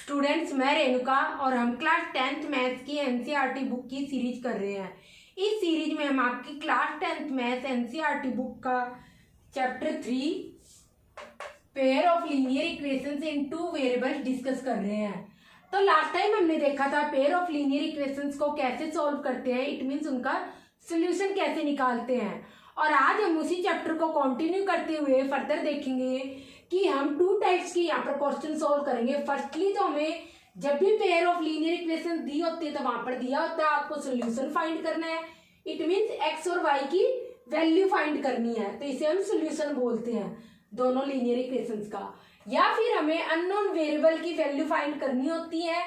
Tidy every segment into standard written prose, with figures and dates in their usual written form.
Students, मैं रेणुका और हम क्लास 10th मैथ्स की एनसीईआरटी बुक की सीरीज कर रहे हैं। इस सीरीज में हम आपकी class 10th maths NCERT book का chapter 3 pair of linear equations in two variables discuss कर रहे हैं। तो लास्ट टाइम हमने देखा था पेयर ऑफ लीनियर इक्वेशंस को कैसे सॉल्व करते हैं, इट मीन्स उनका सोल्यूशन कैसे निकालते हैं। और आज हम उसी चैप्टर को कंटिन्यू करते हुए फर्दर देखेंगे कि हम टू टाइप्स की यहाँ पर क्वेश्चन सॉल्व करेंगे। फर्स्टली तो हमें जब भी पेयर ऑफ लीनियर इक्वेशन दी होती है तो वहां पर दिया होता है आपको सोल्यूशन फाइंड करना है, इट मीन्स एक्स और वाई की वैल्यू फाइंड करनी है, तो इसे हम सोल्यूशन बोलते हैं दोनों लीनियर इक्वेशंस का। या फिर हमें अननोन वेरिएबल की वैल्यू फाइंड करनी होती है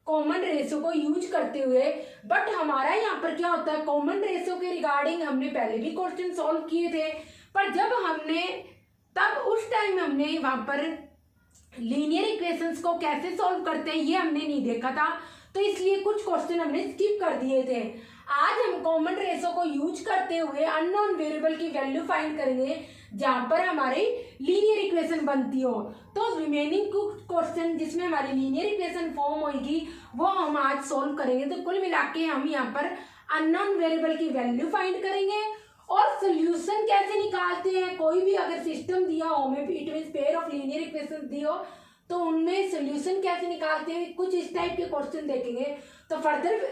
कॉमन रेशियो को यूज करते हुए। बट हमारा यहाँ पर क्या होता है, कॉमन रेशियो के रिगार्डिंग हमने पहले भी क्वेश्चन सॉल्व किए थे, पर जब हमने उस टाइम हमने वहां पर लीनियर इक्वेशंस को कैसे सॉल्व करते हैं ये हमने नहीं देखा था, तो इसलिए कुछ क्वेश्चन हमने स्किप कर दिए थे। आज हम कॉमन रेशियो को यूज करते हुए अननोन वेरिएबल की वैल्यू फाइंड करेंगे जहां पर हमारी लीनियर इक्वेशन बनती हो। तो रिमेनिंग कुछ क्वेश्चन जिसमें हमारी लीनियर इक्वेशन फॉर्म होगी वो हम आज सॉल्व करेंगे। तो कुल मिला के हम यहाँ पर अननोन वेरिएबल की वैल्यू फाइंड करेंगे और सोल्यूशन कैसे निकालते हैं। कोई भी अगर सिस्टम दिया हो में it means pair of linear equation दी हो तो उनमें सोल्यूशन कैसे निकालते हैं, कुछ इस टाइप के क्वेश्चन देखेंगे। तो फर्दर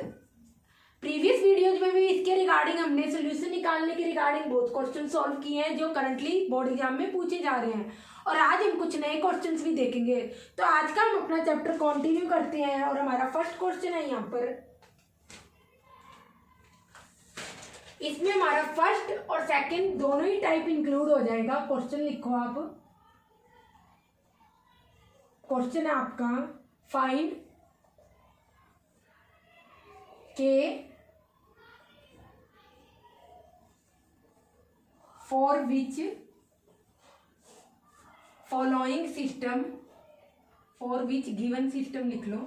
प्रीवियस वीडियोज में भी इसके रिगार्डिंग हमने सोल्यूशन निकालने के रिगार्डिंग बहुत क्वेश्चन सॉल्व किए हैं जो करंटली बोर्ड एग्जाम में पूछे जा रहे हैं, और आज हम कुछ नए क्वेश्चंस भी देखेंगे। तो आज का हम अपना चैप्टर कंटिन्यू करते हैं और हमारा फर्स्ट क्वेश्चन है यहाँ पर, इसमें हमारा फर्स्ट और सेकंड दोनों ही टाइप इंक्लूड हो जाएगा। क्वेश्चन लिखो आप, क्वेश्चन है आपका फाइंड के for which following system, for which given system लिख लो,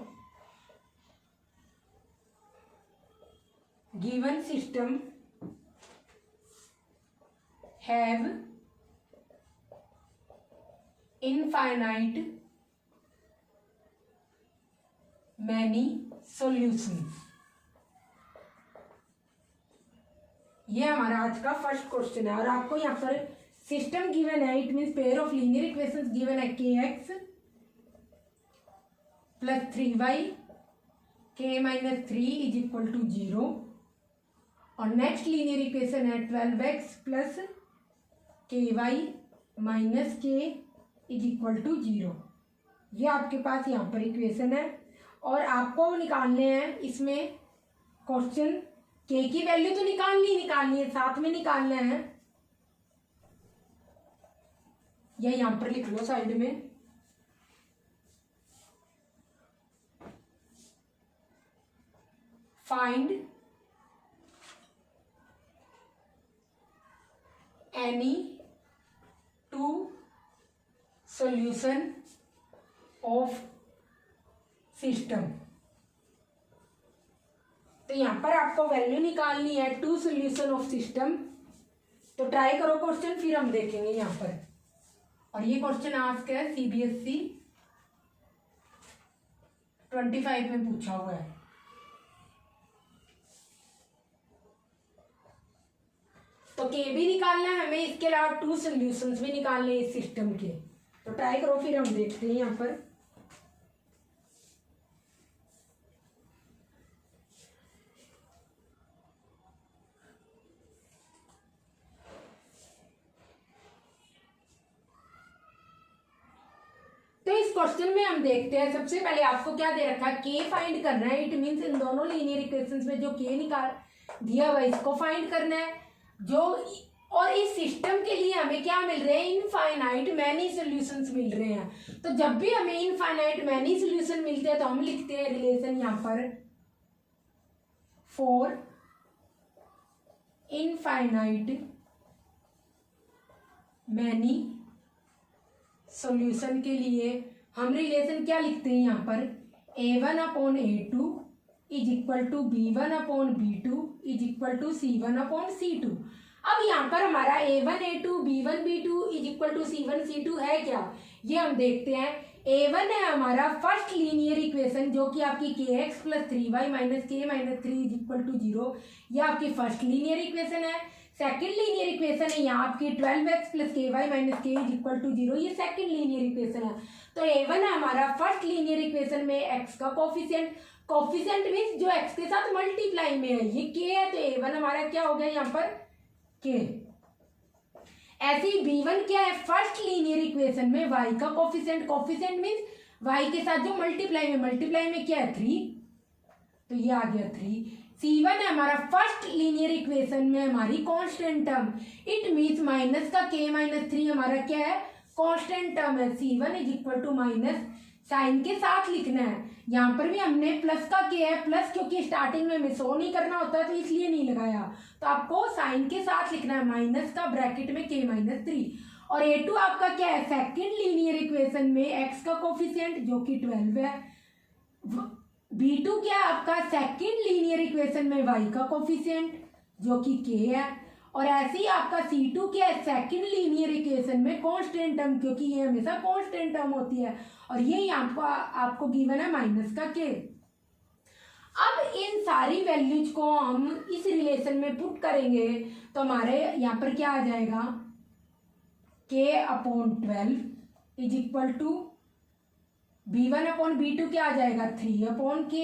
given system have infinite many solutions। ये हमारा आज का फर्स्ट क्वेश्चन है और आपको यहाँ पर सिस्टम गिवन है, it means pair of linear equations given है kx plus 3y k minus 3 is equal to 0, और नेक्स्ट लीनियर इक्वेशन है 12x plus ky minus k is equal to 0। ये आपके पास यहाँ पर इक्वेशन है और आपको निकालने हैं इसमें क्वेश्चन k की वैल्यू तो निकालनी है, साथ में निकालना है। यह यहाँ पर लिख लो साइड में, find any two solution of system. तो यहां पर आपको वैल्यू निकालनी है टू सॉल्यूशन ऑफ सिस्टम। तो ट्राई करो क्वेश्चन, फिर हम देखेंगे यहां पर। और ये क्वेश्चन आस्क है CBSE 25 में पूछा हुआ है। तो के भी निकालना है हमें, इसके अलावा टू सॉल्यूशंस भी निकालने इस सिस्टम के। तो ट्राई करो, फिर हम देखते हैं यहाँ पर। तो इस क्वेश्चन में हम देखते हैं, सबसे पहले आपको क्या दे रखा है, के फाइंड करना है, इट मीन्स इन दोनों लीनियर इक्वेशंस में जो के निकाल दिया हुआ इसको फाइंड करना है जो, और इस सिस्टम के लिए हमें क्या मिल रहे हैं, इनफाइनाइट मैनी सॉल्यूशंस मिल रहे हैं। तो जब भी हमें इनफाइनाइट मैनी सॉल्यूशन मिलते हैं तो हम लिखते हैं रिलेशन यहाँ पर फॉर इनफाइनाइट मैनी सॉल्यूशन के लिए हम रिलेशन क्या लिखते हैं यहाँ पर, A1/A2 is equal to B1/B2 is equal to C1/C2। अब यहाँ पर हमारा A1 A2 B1 B2 is equal to C1 C2 है क्या, ये हम देखते हैं। A1 है हमारा फर्स्ट लीनियर इक्वेशन जो कि आपकी kx plus 3y minus k minus 3 is equal to 0, ये आपकी फर्स्ट लीनियर इक्वेशन है। सेकंड लीनियर इक्वेशन है यहाँ आपकी 12x plus ky minus k is equal to 0, ये सेकंड लीनियर इक्वेशन है। तो A1 है हमारा फर्स्ट लीनियर इक्वेशन में x का कोफिशिएंट, कोफिशिएंट मीन्स जो x के साथ मल्टीप्लाई में है, ये k है, तो A1 हमारा क्या हो गया यहाँ पर k। ऐसे ही B1 क्या है, फर्स्ट लीनियर इक्वेशन में y का कोफिशिएंट, कोफिशिएंट मीन्स y के साथ जो मल्टीप्लाई में क्या है 3, तो ये आ गया 3। C1 है हमारा फर्स्ट लीनियर इक्वेशन में हमारी constant term, it means minus का k माइनस 3 हमारा क्या है, कांस्टेंट टर्म है। C1 is equal to minus, sign के साथ लिखना है, यहाँ पर भी हमने प्लस का k है, प्लस क्योंकि स्टार्टिंग में हमें शो नहीं करना होता है तो इसलिए नहीं लगाया, तो आपको साइन के साथ लिखना है, माइनस का ब्रैकेट में k माइनस 3। और A2 आपका क्या है, सेकेंड लीनियर इक्वेशन में x का कोफिशिएंट जो कि 12 है। B2 क्या है आपका, सेकेंड लीनियर इक्वेशन में y का कोफिशिएंट जो कि k है। और ऐसे ही आपका C2 क्या है, सेकेंड लीनियर इक्वेशन में कांस्टेंट टर्म, क्योंकि ये हमेशा कांस्टेंट टर्म होती है, और ये यहाँ आपको गिवन है माइनस का k। अब इन सारी वैल्यूज को हम इस रिलेशन में पुट करेंगे तो हमारे यहाँ पर क्या आ जाएगा, k upon 12 is equal to B1 upon B2 क्या आ जाएगा 3 upon k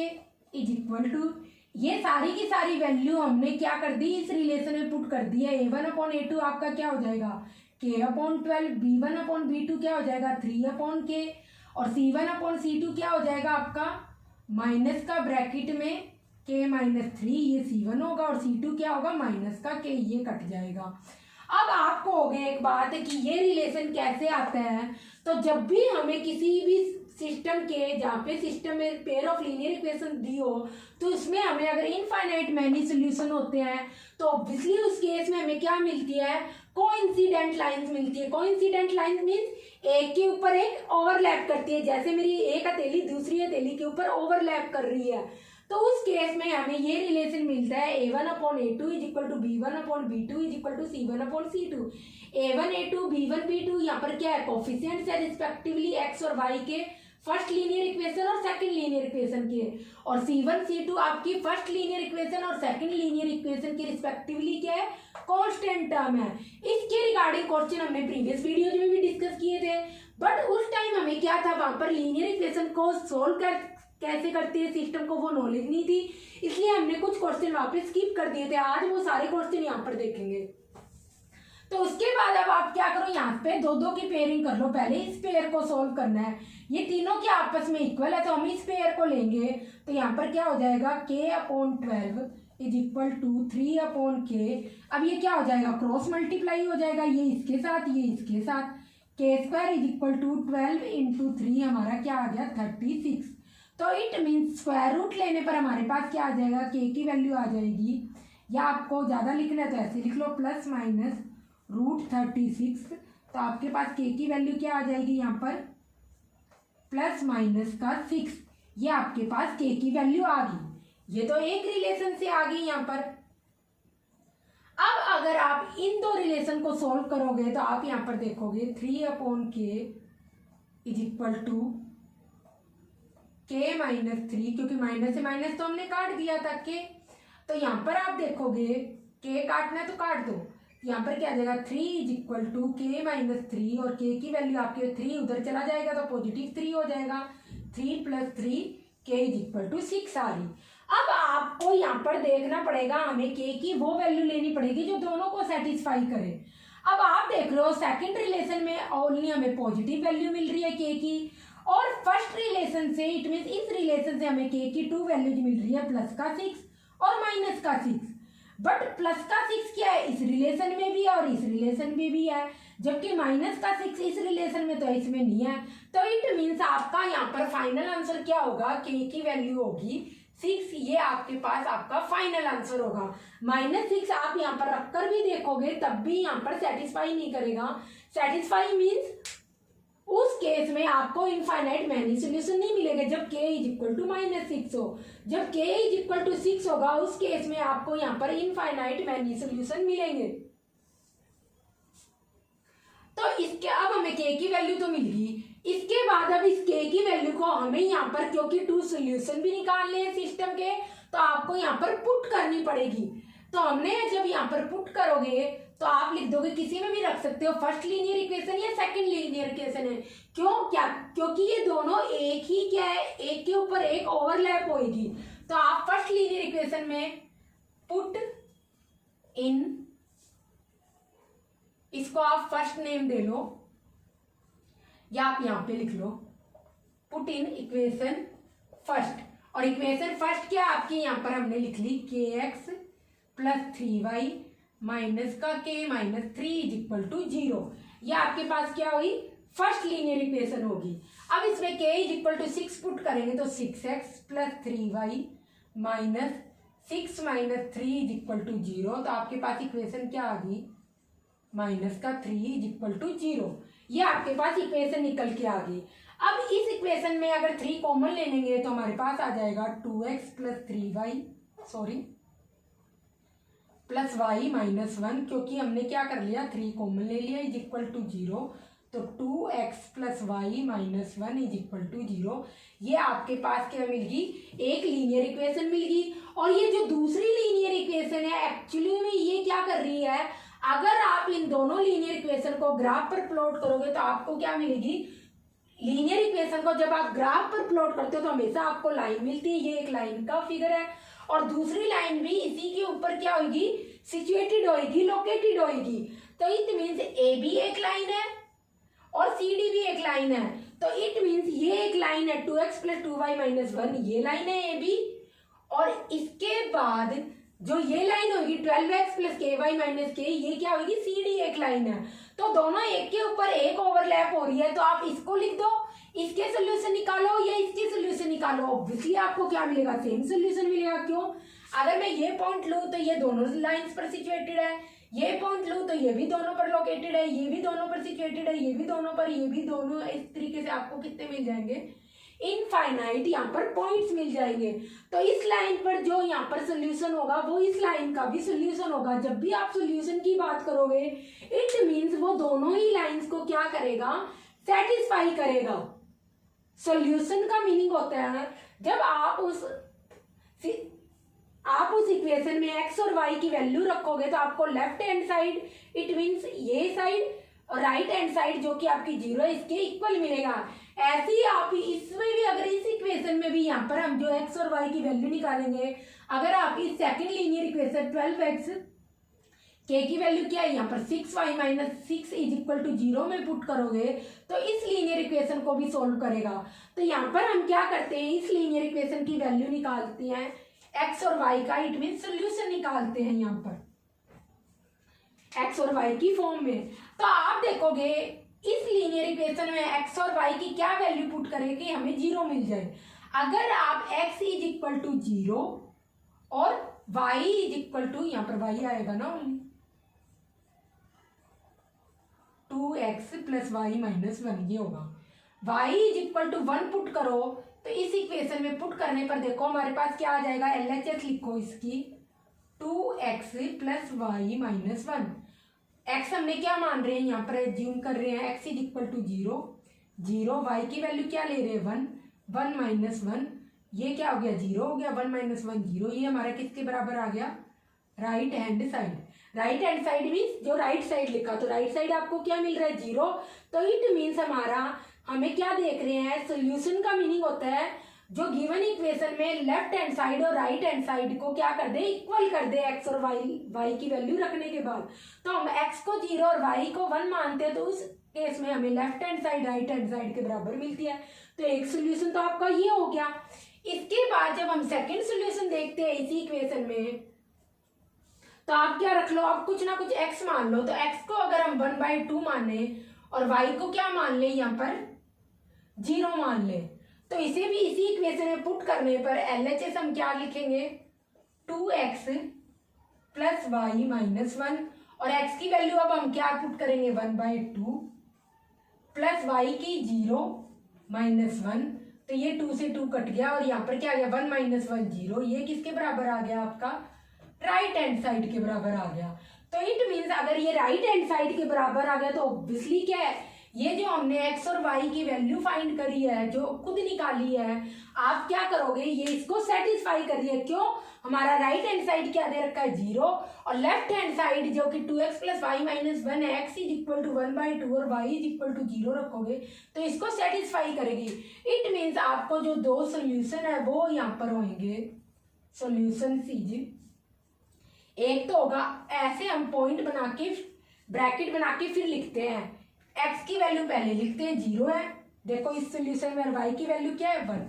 is equal to, ये सारी की सारी वैल्यू हमने क्या कर दी, इस रिलेशन में पुट कर दी है। A1 अपॉन A2 आपका क्या हो जाएगा k upon 12, B1 upon B2 क्या हो जाएगा 3 अपॉन k, और C1 अपॉन C2 क्या हो जाएगा आपका माइनस का ब्रैकेट में k माइनस 3, ये C1 होगा, और C2 क्या होगा माइनस का k, ये कट जाएगा। अब आपको हो गया एक बात है कि ये रिलेशन कैसे आता है, तो जब भी हमें किसी भी सिस्टम के, जहाँ पे सिस्टम में पेयर ऑफ लीनियर इक्वेशन दी हो, तो उसमें हमें अगर इनफाइनाइट मैनी सोल्यूशन होते हैं तो ऑब्वियसली उस केस में हमें क्या मिलती है, कोइंसिडेंट लाइंस मिलती है। कोइंसिडेंट लाइंस मीन्स एक के ऊपर एक ओवरलैप करती है, जैसे मेरी एक हथेली दूसरी हथेली के ऊपर ओवरलैप कर रही है, तो उस केस में हमें ये रिलेशन मिलता है A1 upon A2 is equal to B1 upon B2 is equal to C1 upon C2। A1 A2 B1 B2 यहाँ पर क्या है, कोफिशिएंट्स है रिस्पेक्टिवली x और y के, फर्स्ट लीनियर इक्वेशन और सेकंड लीनियर इक्वेशन के, और C1 C2 आपकी फर्स्ट लीनियर इक्वेशन और सेकंड लीनियर इक्वेशन के रिस्पेक्टिवली क्या है, कांस्टेंट टर्म है। इसके रिगार्डिंग क्वेश्चन हमने प्रीवियस वीडियोज में भी डिस्कस किए थे, बट उस टाइम हमें क्या था, वहां पर लीनियर इक्वेशन को सोल्व कैसे करते हैं सिस्टम को वो नॉलेज नहीं थी, इसलिए हमने कुछ क्वेश्चन वहां पे स्किप कर दिए थे। आज वो सारे क्वेश्चन यहाँ पर देखेंगे। तो उसके बाद अब आप क्या करो, यहाँ पे दो दो की पेयरिंग कर लो, पहले इस पेयर को सोल्व करना है, ये तीनों के आपस में इक्वल है तो हम इस पेयर को लेंगे, तो यहाँ पर क्या हो जाएगा k upon 12 is equal to 3 upon k। अब ये क्या हो जाएगा, क्रॉस मल्टीप्लाई हो जाएगा, ये इसके साथ ये इसके साथ, k square is equal to 12 into 3 हमारा क्या आ गया 36। तो इट मीन्स स्क्वायर रूट लेने पर हमारे पास क्या आ जाएगा, k की वैल्यू आ जाएगी, या आपको ज़्यादा लिखना है तो ऐसे लिख लो प्लस माइनस रूट 36, तो आपके पास k की वैल्यू क्या आ जाएगी यहाँ पर प्लस माइनस का 6, ये आपके पास k की वैल्यू आ गई। ये तो एक रिलेशन से आ गई यहाँ पर। अब अगर आप इन दो रिलेशन को सॉल्व करोगे तो आप यहाँ पर देखोगे 3 upon k is equal to k minus 3, क्योंकि माइनस से माइनस तो हमने काट दिया था k, तो यहाँ पर आप देखोगे k काटना है तो काट दो, यहाँ पर क्या आ जाएगा 3 is equal to k minus 3, और k की वैल्यू आपके 3 उधर चला जाएगा तो पॉजिटिव 3 हो जाएगा, 3 plus 3 k is equal to 6 आ रही। अब आपको यहाँ पर देखना पड़ेगा, हमें k की वो वैल्यू लेनी पड़ेगी जो दोनों को सेटिस्फाई करे। अब आप देख रहे हो सेकंड रिलेशन में ओनली हमें पॉजिटिव वैल्यू मिल रही है k की, और फर्स्ट रिलेशन से इट मीन्स इस रिलेशन से हमें k की 2 वैल्यूज मिल रही है, प्लस का 6 और माइनस का 6। बट प्लस का 6 क्या है, इस रिलेशन में भी और इस रिलेशन में भी है, जबकि माइनस का 6 इस रिलेशन में तो इसमें नहीं है। तो इट मीन्स आपका यहाँ पर फाइनल आंसर क्या होगा, k की वैल्यू होगी 6, ये आपके पास आपका फाइनल आंसर होगा। -6 आप यहाँ पर रखकर भी देखोगे तब भी यहाँ पर सेटिस्फाई नहीं करेगा। सेटिस्फाई मीन्स उस केस में आपको इनफाइनाइट मैनी सोल्यूशन नहीं मिलेगा जब k इज इक्वल टू -6 हो। जब k इज इक्वल टू 6 होगा उस केस में आपको यहाँ पर इनफाइनाइट मैनी सोल्यूशन मिलेंगे। तो इसके अब हमें k की वैल्यू तो मिल गई। इसके बाद अब इस k की वैल्यू को हमें यहाँ पर, क्योंकि 2 सोल्यूशन भी निकालने हैं सिस्टम के, तो आपको यहाँ पर पुट करनी पड़ेगी। तो हमने जब यहाँ पर पुट करोगे तो आप लिख दोगे, किसी में भी रख सकते हो, फर्स्ट लीनियर इक्वेशन या सेकंड लीनियर इक्वेशन है। क्यों? क्या? क्योंकि ये दोनों एक ही क्या है, एक के ऊपर एक ओवरलैप होगी। तो आप फर्स्ट लीनियर इक्वेशन में पुट इन, इसको आप फर्स्ट नेम दे लो या आप यहां पे लिख लो पुट इन इक्वेशन फर्स्ट। और इक्वेशन फर्स्ट क्या आपकी यहां पर हमने लिख ली kx प्लस 3y माइनस का k minus 3 is equal to 0। ये आपके पास क्या हुई? फर्स्ट लीनियर इक्वेशन होगी। अब इसमें k is equal to 6 put करेंगे तो 6x plus 3y minus 6 minus 3 is equal to 0। तो आपके पास इक्वेशन क्या आ गई? माइनस का 3 इज इक्वल टू 0। ये आपके पास इक्वेशन निकल के आ गई। अब इस इक्वेशन में अगर 3 कॉमन ले लेंगे तो हमारे पास आ जाएगा 2x plus 3y plus y minus 1, क्योंकि हमने क्या कर लिया, 3 कॉमन ले लिया, इज इक्वल टू 0। तो 2x plus y minus 1 is equal to 0। ये आपके पास क्या मिल गई? एक लीनियर इक्वेशन मिल गई। और ये जो दूसरी लीनियर इक्वेशन है एक्चुअली में ये क्या कर रही है, अगर आप इन दोनों लीनियर इक्वेशन को ग्राफ पर प्लॉट करोगे तो आपको क्या मिलेगी? लीनियर इक्वेशन को जब आप ग्राफ पर प्लॉट करते हो तो हमेशा आपको लाइन मिलती है। ये एक लाइन का फिगर है और दूसरी लाइन भी इसी के ऊपर क्या होगी? सिचुएटेड होगी, लोकेटेड होगी। तो इट मीन्स ए भी एक लाइन है और सी डी भी एक लाइन है। तो इट मीन्स ये एक लाइन है 2x प्लस 2y माइनस 1, ये लाइन है ए बी। और इसके बाद जो ये लाइन होगी 12x प्लस के वाई माइनस के, ये क्या होगी? सी डी एक लाइन है। तो दोनों एक के ऊपर एक ओवरलैप हो रही है। तो आप इसको लिख दो, इसके सोल्यूशन निकालो या इसके सोल्यूशन निकालो, ऑब्वियसली आपको क्या मिलेगा? सेम सोल्यूशन मिलेगा। क्यों? अगर मैं ये पॉइंट लूँ तो ये दोनों लाइंस पर सिचुएटेड है, ये पॉइंट लूँ तो ये भी दोनों पर लोकेटेड है, ये भी दोनों पर सिचुएटेड है, ये भी दोनों पर, ये भी दोनों। इस तरीके से आपको कितने मिल जाएंगे? इनफाइनाइट यहाँ पर पॉइंट्स मिल जाएंगे। तो इस लाइन पर जो यहाँ पर सोल्यूशन होगा वो इस लाइन का भी सोल्यूशन होगा। जब भी आप सोल्यूशन की बात करोगे इट मीन्स वो दोनों ही लाइंस को क्या करेगा? सेटिस्फाई करेगा। सोल्यूशन का मीनिंग होता है जब आप उस इक्वेशन में x और y की वैल्यू रखोगे तो आपको left hand side, it means ये साइड, और राइट हैंड साइड जो कि आपकी 0 है इसके इक्वल मिलेगा। ऐसे ही आप इसमें भी, अगर इस इक्वेशन में भी यहाँ पर हम जो x और y की वैल्यू निकालेंगे, अगर आप इस second linear equation 12x k की वैल्यू क्या है यहाँ पर 6y minus 6 is equal to 0 में पुट करोगे तो इस लीनियर इक्वेशन को भी सोल्व करेगा। तो यहाँ पर हम क्या करते हैं? इस लीनियर इक्वेशन की वैल्यू निकालते हैं x और y का, इट मीन सोल्यूशन निकालते हैं यहाँ पर x और y की फॉर्म में। तो आप देखोगे इस लीनियर इक्वेशन में x और y की क्या वैल्यू पुट करेंगे, हमें 0 मिल जाए। अगर आप x इज इक्वल टू 0 और y इज इक्वल टू, यहाँ पर y आएगा ना only 2x plus y minus 1, ये होगा। y is equal to 1 put करो तो इस इक्वेशन में पुट करने पर देखो हमारे पास क्या आ जाएगा? LHS लिखो इसकी 2x plus y minus 1। x हमने क्या मान रहे हैं यहाँ पर, एज्यूम कर रहे हैं x is equal to 0, y की वैल्यू क्या ले रहे हैं? 1 माइनस 1, ये क्या हो गया? 0 हो गया। 1 माइनस 1 0, ये हमारा किसके बराबर आ गया? Right hand side. Right hand side means जो राइट साइड लिखा, तो राइट साइड आपको क्या मिल रहा है? 0। तो इट मीन्स हमें क्या देख रहे हैं? सोल्यूशन का मीनिंग होता है जो गिवन इक्वेशन में लेफ्ट हैंड साइड और राइट हैंड साइड को क्या कर दे? इक्वल कर दे x और y की वैल्यू रखने के बाद। तो हम x को 0 और y को 1 मानते हैं तो उस केस में हमें left hand side right hand side के बराबर मिलती है। तो एक सोल्यूशन तो आपका ये हो गया। इसके बाद जब हम सेकेंड सोल्यूशन देखते हैं इसी इक्वेशन में तो आप क्या रख लो? आप कुछ ना कुछ x मान लो। तो x को अगर हम 1/2 माने और y को क्या मान ले? यहाँ पर 0 मान ले। तो इसे भी इसी इक्वेशन में पुट करने पर LHS हम क्या लिखेंगे? 2x प्लस वाई माइनस 1, और x की वैल्यू अब हम क्या पुट करेंगे? 1/2 प्लस वाई की 0 माइनस 1, तो ये 2 से 2 कट गया और यहाँ पर क्या आ गया? 1 माइनस 1 0, ये किसके बराबर आ गया? आपका राइट हैंड साइड के बराबर आ गया। तो इट मीन्स अगर ये राइट हैंड साइड के बराबर आ गया तो ऑब्वियसली क्या है, ये जो हमने x और y की वैल्यू फाइंड करी है, जो खुद निकाली है, आप क्या करोगे, ये इसको सेटिस्फाई करिए। क्यों, हमारा राइट हैंड साइड क्या दे रखा है 0, और लेफ्ट हैंड साइड जो कि 2x + y - 1 x = 1/2 और y = 0 रखोगे तो इसको सेटिस्फाई करेगी। इट मीन्स आपको जो दो सोल्यूशन है वो यहाँ पर होंगे सोल्यूशन सीजी। एक तो होगा ऐसे हम पॉइंट बना के ब्रैकेट बना के फिर लिखते हैं, x की वैल्यू पहले लिखते हैं 0 है, देखो इस सोल्यूशन में y की वैल्यू क्या है 1,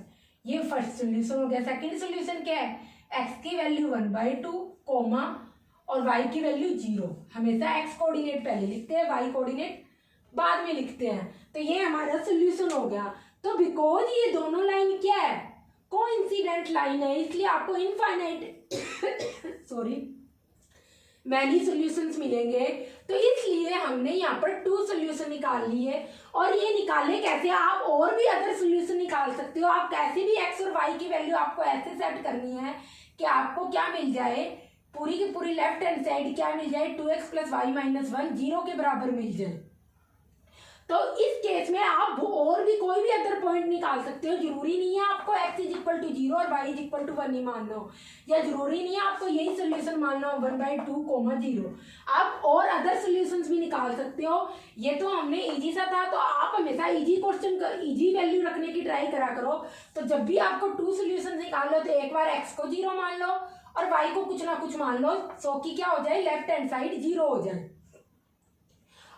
ये फर्स्ट सोल्यूशन हो गया। सेकंड सोल्यूशन क्या है, x की वैल्यू 1/2 कोमा और y की वैल्यू 0। हमेशा x कोऑर्डिनेट पहले लिखते हैं, y कोऑर्डिनेट बाद में लिखते हैं। तो ये हमारा सोल्यूशन हो गया। तो बिकॉज ये दोनों लाइन क्या है, कोइंसिडेंट लाइन है, इसलिए आपको इनफाइनाइट सॉरी मैनी सॉल्यूशंस मिलेंगे। तो इसलिए हमने यहाँ पर 2 सॉल्यूशन निकाल लिए। और ये निकाले कैसे, आप और भी अदर सॉल्यूशन निकाल सकते हो। आप कैसे भी x और y की वैल्यू आपको ऐसे सेट करनी है कि आपको क्या मिल जाए, पूरी की पूरी लेफ्ट हैंड साइड क्या मिल जाए, 2x + y - 1 0 के बराबर मिल जाए। तो इस केस में आप और भी कोई भी अदर पॉइंट निकाल सकते हो। जरूरी नहीं है आपको x = 0 और y = 1 ही मानना हो, या जरूरी नहीं है आपको यही सोल्यूशन मानना हो 1/2, 0। आप और अदर सोल्यूशंस भी निकाल सकते हो। ये तो हमने इजी सा था, तो आप हमेशा इजी क्वेश्चन इजी वैल्यू रखने की ट्राई करा करो। तो जब भी आपको 2 सोल्यूशन निकालो तो एक बार x को 0 मान लो और y को कुछ ना कुछ मान लो, सो कि क्या हो जाए, लेफ्ट हैंड साइड 0 हो जाए।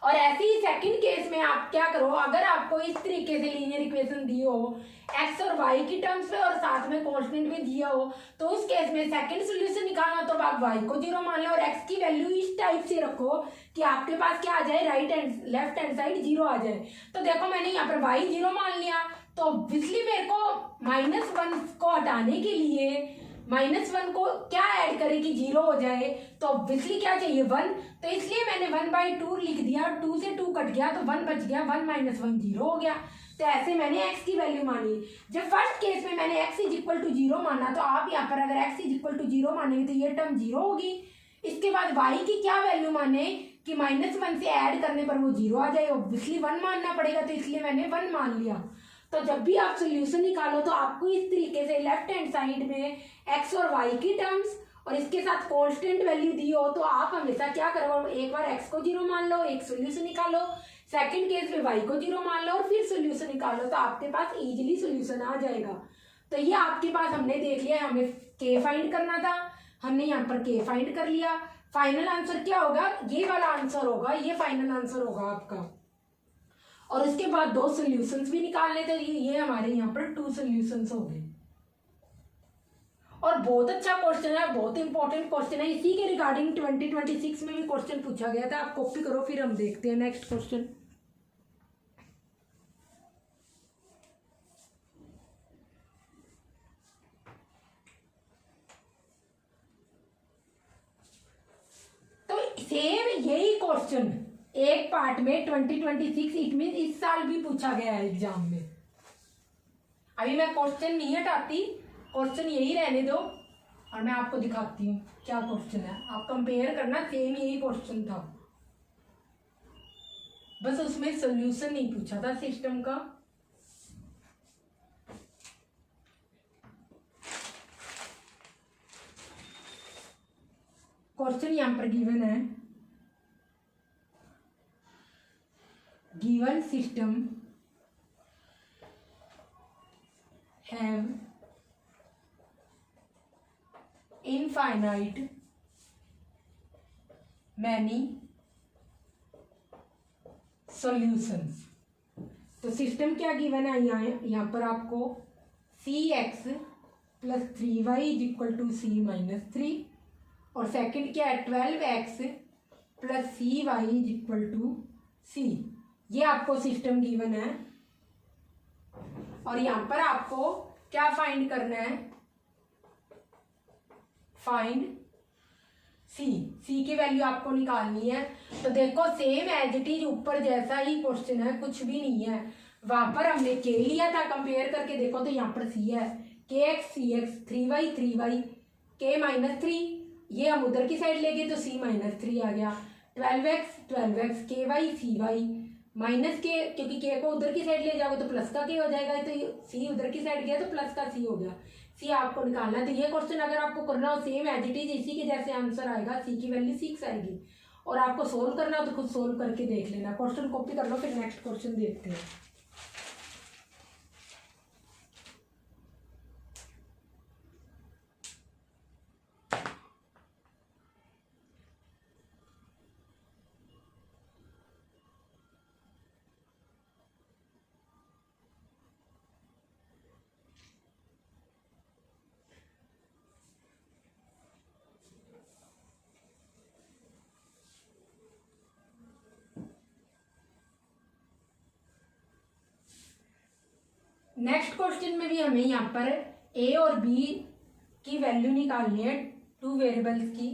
और ऐसे ही सेकंड केस में आप क्या करो, अगर आपको इस तरीके से लीनियर इक्वेशन दी हो x और y की टर्म्स में और साथ में कांस्टेंट भी दिया हो, तो उस केस में सेकंड सॉल्यूशन निकालना तो आप y को 0 मान लो और x की वैल्यू इस टाइप से रखो कि आपके पास क्या आ जाए, लेफ्ट हैंड साइड 0 आ जाए। तो देखो मैंने यहाँ पर y 0 मान लिया, तो ऑब्वियसली मेरे को -1 को हटाने के लिए -1 को क्या ऐड करें कि 0 हो जाए, तो ऑब्वियसली क्या चाहिए 1। तो इसलिए मैंने 1/2 लिख दिया, 2 से 2 कट गया तो 1 बच गया, 1 - 1 0 हो गया। तो ऐसे मैंने x की वैल्यू मानी। जब फर्स्ट केस में मैंने x = 0 माना, तो आप यहाँ पर अगर x = 0 मानेंगे तो ये टर्म 0 होगी। इसके बाद y की क्या वैल्यू माने कि -1 से ऐड करने पर वो 0 आ जाए, ऑब्वियसली 1 मानना पड़ेगा, तो इसलिए मैंने 1 मान लिया। तो जब भी आप सोल्यूशन निकालो तो आपको इस तरीके से लेफ्ट हैंड साइड में x और y की टर्म्स और इसके साथ कांस्टेंट वैल्यू दी हो, तो आप हमेशा क्या करो, एक बार x को 0 मान लो, एक सोल्यूशन निकालो, सेकंड केस में y को 0 मान लो और फिर सोल्यूशन निकालो, तो आपके पास इजीली सोल्यूशन आ जाएगा। तो ये आपके पास हमने देख लिया, हमें k फाइंड करना था, हमने यहाँ पर k फाइंड कर लिया। फाइनल आंसर क्या होगा, ये वाला आंसर होगा, ये फाइनल आंसर होगा आपका। और उसके बाद 2 सॉल्यूशंस भी निकालने थे, ये हमारे यहाँ पर 2 सॉल्यूशंस हो गए। और बहुत अच्छा क्वेश्चन है, बहुत इंपॉर्टेंट क्वेश्चन है। इसी के रिगार्डिंग 2026 में भी क्वेश्चन पूछा गया था, आप कॉपी करो, फिर हम देखते हैं नेक्स्ट क्वेश्चन। तो सेम यही क्वेश्चन एक पार्ट में 2026, इट मीन इस साल भी पूछा गया है एग्जाम में। अभी मैं क्वेश्चन नहीं हटाती, क्वेश्चन यही रहने दो और मैं आपको दिखाती हूँ क्या क्वेश्चन है, आप कंपेयर करना, सेम यही क्वेश्चन था, बस उसमें सॉल्यूशन नहीं पूछा था सिस्टम का। क्वेश्चन यहाँ पर गिवन है, given system have infinite many solutions। तो सिस्टम क्या गिवन है, यहाँ पर आपको cx + 3y = c - 3 और सेकंड क्या है 12x + cy = c। ये आपको सिस्टम गिवन है और यहाँ पर आपको क्या फाइंड करना है, फाइंड सी की वैल्यू आपको निकालनी है। तो देखो सेम एज इट इज ऊपर जैसा ही क्वेश्चन है, कुछ भी नहीं है। वहां पर हमने के लिया था, कंपेयर करके देखो तो यहाँ पर सी है, kx cx 3y 3y k - 3, ये हम उधर की साइड ले गए तो c-3 आ गया। 12x ky cy माइनस के, क्योंकि के को उधर की साइड ले जाओगे तो प्लस का के हो जाएगा, तो सी उधर की साइड गया तो प्लस का सी हो गया। सी आपको निकालना है। तो ये क्वेश्चन अगर आपको करना हो सेम एज इट इज इसी के जैसे आंसर आएगा, सी की वैल्यू 6 आएगी। और आपको सोल्व करना हो तो खुद सोल्व करके देख लेना, क्वेश्चन कॉपी कर लो, फिर नेक्स्ट क्वेश्चन देखते हैं। नेक्स्ट क्वेश्चन में भी हमें यहाँ पर ए और बी की वैल्यू निकालनी है, 2 वेरिएबल्स की।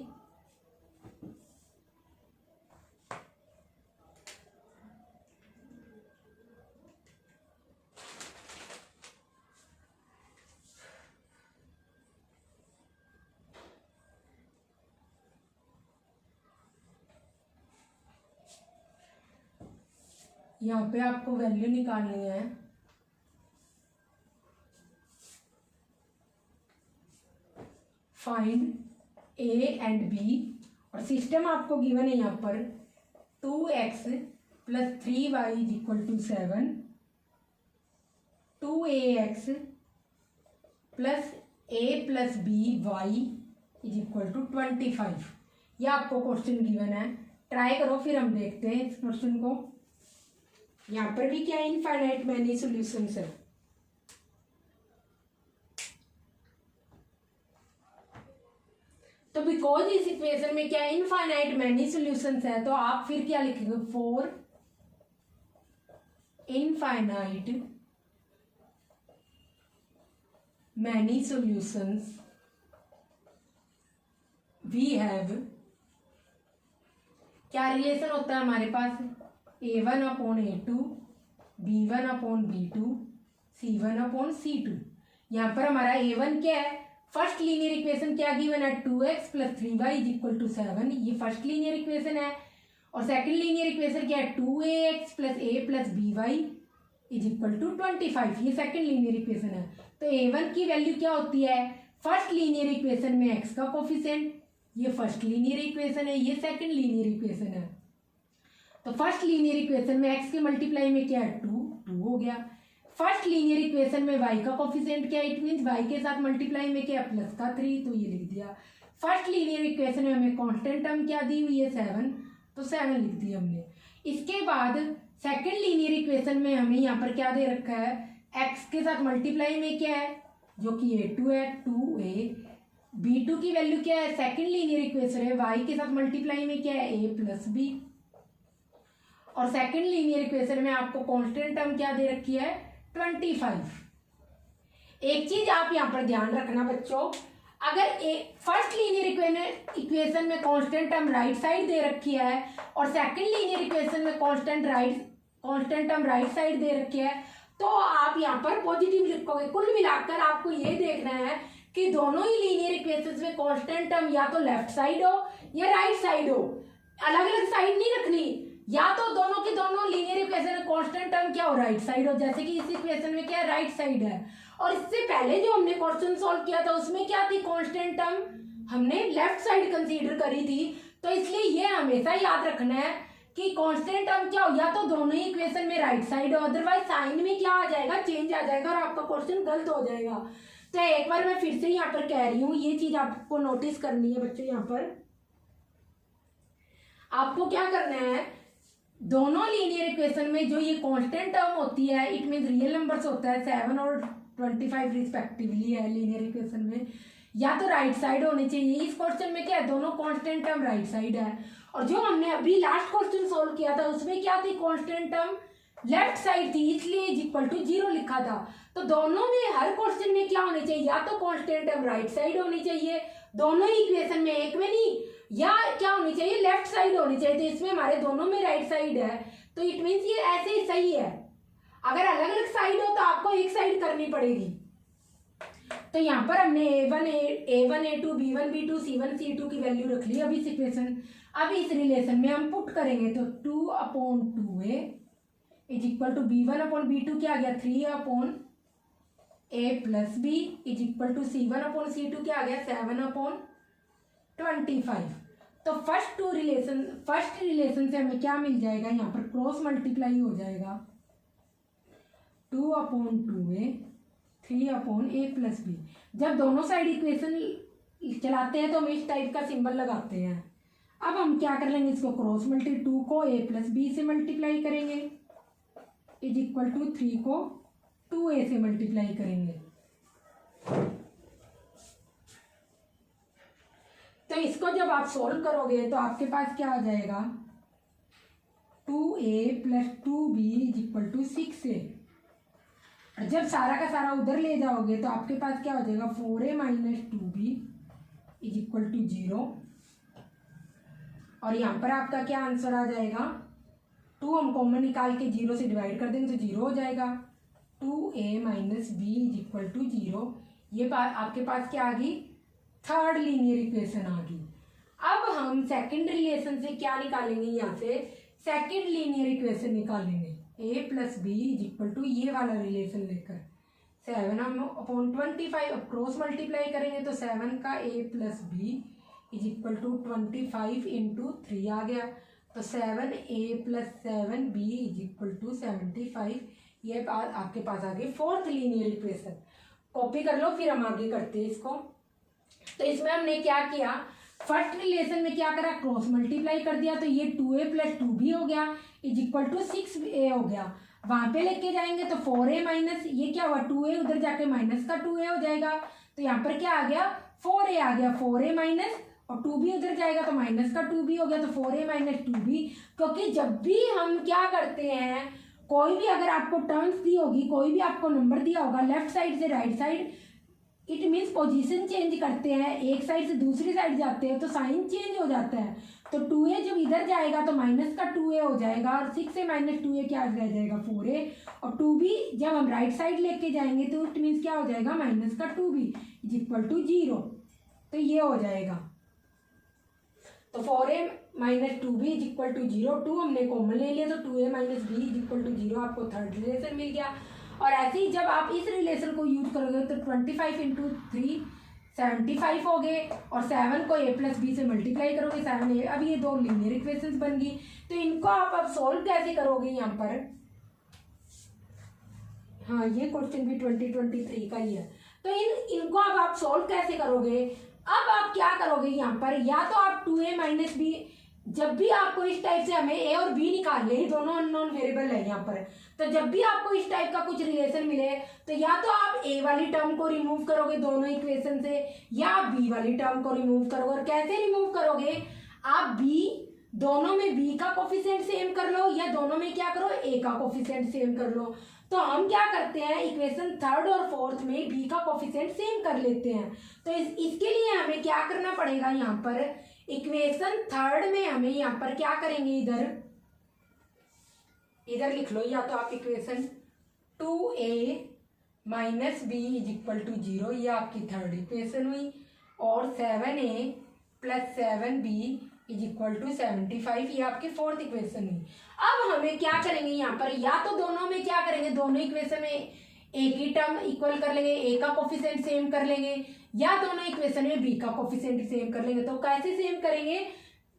यहाँ पे आपको वैल्यू निकालनी है फाइंड ए एंड बी, और सिस्टम आपको गिवन है यहाँ पर 2x + 3y = 7, 2ax + a + by = 25। यह आपको क्वेश्चन गिवन है, ट्राई करो फिर हम देखते हैं इस क्वेश्चन को। यहाँ पर भी क्या इनफाइनाइट मैनी सॉल्यूशंस है। तो बिकॉज इस इक्वेशन में क्या इनफाइनाइट मैनी सॉल्यूशंस है, तो आप फिर क्या लिखेंगे, 4 infinite many solutions we have. क्या रिलेशन होता है हमारे पास, a1/a2, b1/b2, c1/c2। यहाँ पर हमारा a1 क्या है, फर्स्ट लीनियर इक्वेशन क्या गिवन है, 2x + 3y = 7, ये फर्स्ट लीनियर इक्वेशन है। और सेकंड लीनियर इक्वेशन क्या है, 2ax + a + by = 25, ये सेकंड लीनियर इक्वेशन है। तो a1 की वैल्यू क्या होती है, फर्स्ट लीनियर इक्वेशन में x का कोफिशिएंट, ये फर्स्ट लीनियर इक्वेशन है, ये सेकंड लीनियर इक्वेशन है। तो फर्स्ट लीनियर इक्वेशन में x के मल्टीप्लाई में क्या है, 2 हो गया। फर्स्ट लीनियर इक्वेशन में y का कोफिशिएंट क्या है, इट मींस y के साथ मल्टीप्लाई में क्या है, +3, तो ये लिख दिया। फर्स्ट लीनियर इक्वेशन में हमें कांस्टेंट टर्म क्या दी हुई है, 7, तो 7 लिख दिया हमने। इसके बाद सेकंड लीनियर इक्वेशन में हमें यहाँ पर क्या दे रखा है, x के साथ मल्टीप्लाई में क्या है, जो कि a2 है, 2a। b2 की वैल्यू क्या है, सेकंड लीनियर इक्वेशन है, y के साथ मल्टीप्लाई में क्या है, a + b। और सेकंड लीनियर इक्वेशन में आपको कांस्टेंट टर्म क्या दे रखी है, 25। एक चीज आप यहाँ पर ध्यान रखना बच्चों, अगर फर्स्ट लीनियर इक्वेशन में कांस्टेंट टर्म राइट साइड दे रखी है और सेकंड लीनियर इक्वेशन में कांस्टेंट टर्म राइट साइड दे रखी है, तो आप यहाँ पर पॉजिटिव लिखोगे। कुल मिलाकर आपको ये देखना है कि दोनों ही लीनियर इक्वेशंस में कांस्टेंट टर्म या तो लेफ्ट साइड हो या राइट साइड हो, अलग अलग साइड नहीं रखनी। या तो दोनों की दोनों लीनियर इक्वेशन में कांस्टेंट टर्म क्या हो, राइट साइड हो, जैसे कि इस इक्वेशन में क्या है, राइट साइड है। और इससे पहले जो हमने क्वेश्चन सॉल्व किया था उसमें क्या थी, कांस्टेंट टर्म हमने लेफ्ट साइड कंसीडर करी थी। तो इसलिए ये हमेशा याद रखना है कि कांस्टेंट टर्म क्या हो, या तो दोनों ही इक्वेशन में राइट साइड हो, अदरवाइज साइन में क्या आ जाएगा, चेंज आ जाएगा और आपका क्वेश्चन गलत हो जाएगा। तो एक बार मैं फिर से यहाँ पर कह रही हूँ, ये चीज आपको नोटिस करनी है बच्चों। यहाँ पर आपको क्या करना है, दोनों लीनियर इक्वेशन में जो ये कांस्टेंट टर्म होती है, इट मीन रियल नंबर्स होता है, 7 और 25 रिस्पेक्टिवली है लीनियर इक्वेशन में, या तो राइट साइड होनी चाहिए। इस क्वेश्चन में क्या है, दोनों कांस्टेंट टर्म राइट साइड है। और जो हमने अभी लास्ट क्वेश्चन सोल्व किया था उसमें क्या थी, कांस्टेंट टर्म लेफ्ट साइड थी, इसलिए =0 लिखा था। तो दोनों में हर क्वेश्चन में क्या होनी चाहिए, या तो कांस्टेंट टर्म राइट साइड होनी चाहिए, दोनों ही इक्वेशन में, एक में नहीं, या क्या होनी चाहिए, लेफ्ट साइड होनी चाहिए। तो इसमें हमारे दोनों में राइट साइड है, तो इट मीन्स ये ऐसे ही सही है। अगर अलग अलग साइड हो तो आपको एक साइड करनी पड़ेगी। तो यहाँ पर हमने A1 A2 B1 B2 C1 C2 की वैल्यू रख ली अब इस इक्वेशन। अब इस रिलेशन में हम पुट करेंगे तो 2/2A is equal to B1/B2 क्या आ गया 3/A plus B is equal to C1/C2 क्या आ गया 7/25। तो फर्स्ट रिलेशन से हमें क्या मिल जाएगा, यहाँ पर क्रॉस मल्टीप्लाई हो जाएगा 2/2A 3/A प्लस B। जब दोनों साइड इक्वेशन चलाते हैं तो हम इस टाइप का सिंबल लगाते हैं। अब हम क्या कर लेंगे, इसको क्रॉस मल्टी 2 को A प्लस B से मल्टीप्लाई करेंगे इज इक्वल टू 3 को 2A से मल्टीप्लाई करेंगे। तो इसको जब आप सॉल्व करोगे तो आपके पास क्या आ जाएगा 2A plus 2B is equal to 6A। जब सारा का सारा उधर ले जाओगे तो आपके पास क्या हो जाएगा 4A minus 2B is equal to 0। और यहाँ पर आपका क्या आंसर आ जाएगा 2 हम कॉमन निकाल के 0 से डिवाइड कर देंगे तो 0 हो जाएगा 2A minus B is equal to 0। ये बात आपके पास क्या आ गई थर्ड लीनियर इक्वेशन आ गई। अब हम सेकंड रिलेशन से क्या निकालेंगे, यहाँ से सेकंड लीनियर इक्वेशन निकालेंगे A plus b is equal to ये वाला रिलेशन लेकर 7/25। अब क्रॉस मल्टीप्लाई करेंगे तो 7 का A plus b is equal to 25 into 3 आ गया। तो 7A plus 7B is equal to 75। ये बात आपके पास आ गई फोर्थ लीनियर इक्वेशन। कॉपी कर लो फिर हम आगे करते हैं इसको। तो इसमें हमने क्या किया, फर्स्ट रिलेशन में क्या करा क्रॉस मल्टीप्लाई कर दिया तो ये 2A प्लस 2B हो गया इज इक्वल टू 6A हो गया। वहां पे लेके जाएंगे तो 4A माइनस ये क्या हुआ 2A उधर जाके माइनस का 2A हो जाएगा। तो यहाँ पर क्या आ गया 4A आ गया 4A माइनस और 2B उधर जाएगा तो माइनस का 2B हो गया। तो 4A माइनस 2B, क्योंकि जब भी हम क्या करते हैं कोई भी अगर आपको टर्म्स दी होगी कोई भी आपको नंबर दिया होगा लेफ्ट साइड से right side it means position change करते हैं, एक साइड से दूसरी साइड जाते हैं तो साइन चेंज हो जाता है। तो 2A जब इधर जाएगा तो माइनस का 2A हो जाएगा और 6A माइनस 2A क्या रह जाएगा 4A। और 2B जब हम राइट साइड लेके जाएंगे तो इट मीन्स क्या हो जाएगा माइनस का 2B इज इक्वल टू 0। तो ये हो जाएगा। तो 4A minus 2B is equal to 0। 2 हमने कॉमन ले लिया तो 2A minus B is equal to 0 आपको थर्ड रिलेशन मिल गया। और ऐसे ही जब आप इस रिलेशन को यूज करोगे तो 25 इंटू 3 75 हो गए और 7 को A प्लस बी से मल्टीप्लाई करोगे 7A। अब ये दो लीनियर इक्वेशंस बन गई। तो इनको आप अब सोल्व कैसे करोगे यहाँ पर, हाँ ये क्वेश्चन भी 2023 का ही है। तो इनको अब आप सोल्व कैसे करोगे, अब आप क्या करोगे यहाँ पर या तो आप 2A माइनस बी, जब भी आपको इस टाइप से हमें A और B निकालने हैं दोनों अननोन वेरिएबल है यहाँ पर। तो जब भी आपको इस टाइप का कुछ रिलेशन मिले तो या तो आप A वाली टर्म को रिमूव करोगे दोनों इक्वेशन से या आप B वाली टर्म को रिमूव करोगे। और कैसे रिमूव करोगे, आप B दोनों में B का कोफिशिएंट सेम कर लो या दोनों में क्या करो A का कोफिशिएंट सेम कर लो। तो हम क्या करते हैं इक्वेशन थर्ड और फोर्थ में B का कोफिशिएंट सेम कर लेते हैं। तो इसके लिए हमें क्या करना पड़ेगा, यहाँ पर इक्वेशन थर्ड में हमें यहाँ पर क्या करेंगे इधर लिख लो, या तो आप equation 2A minus b is equal to 0 ये आपकी थर्ड इक्वेशन हुई और 7A plus 7B is equal to 75 ये आपकी फोर्थ इक्वेशन हुई। अब हमें क्या करेंगे यहाँ पर, या तो दोनों में क्या करेंगे दोनों इक्वेशन में एक ही टर्म इक्वल कर लेंगे, ए का कोफिशिएंट सेम कर लेंगे, या दोनों इक्वेशन में बी का कोफिशिएंट सेम कर लेंगे। तो कैसे सेम करेंगे,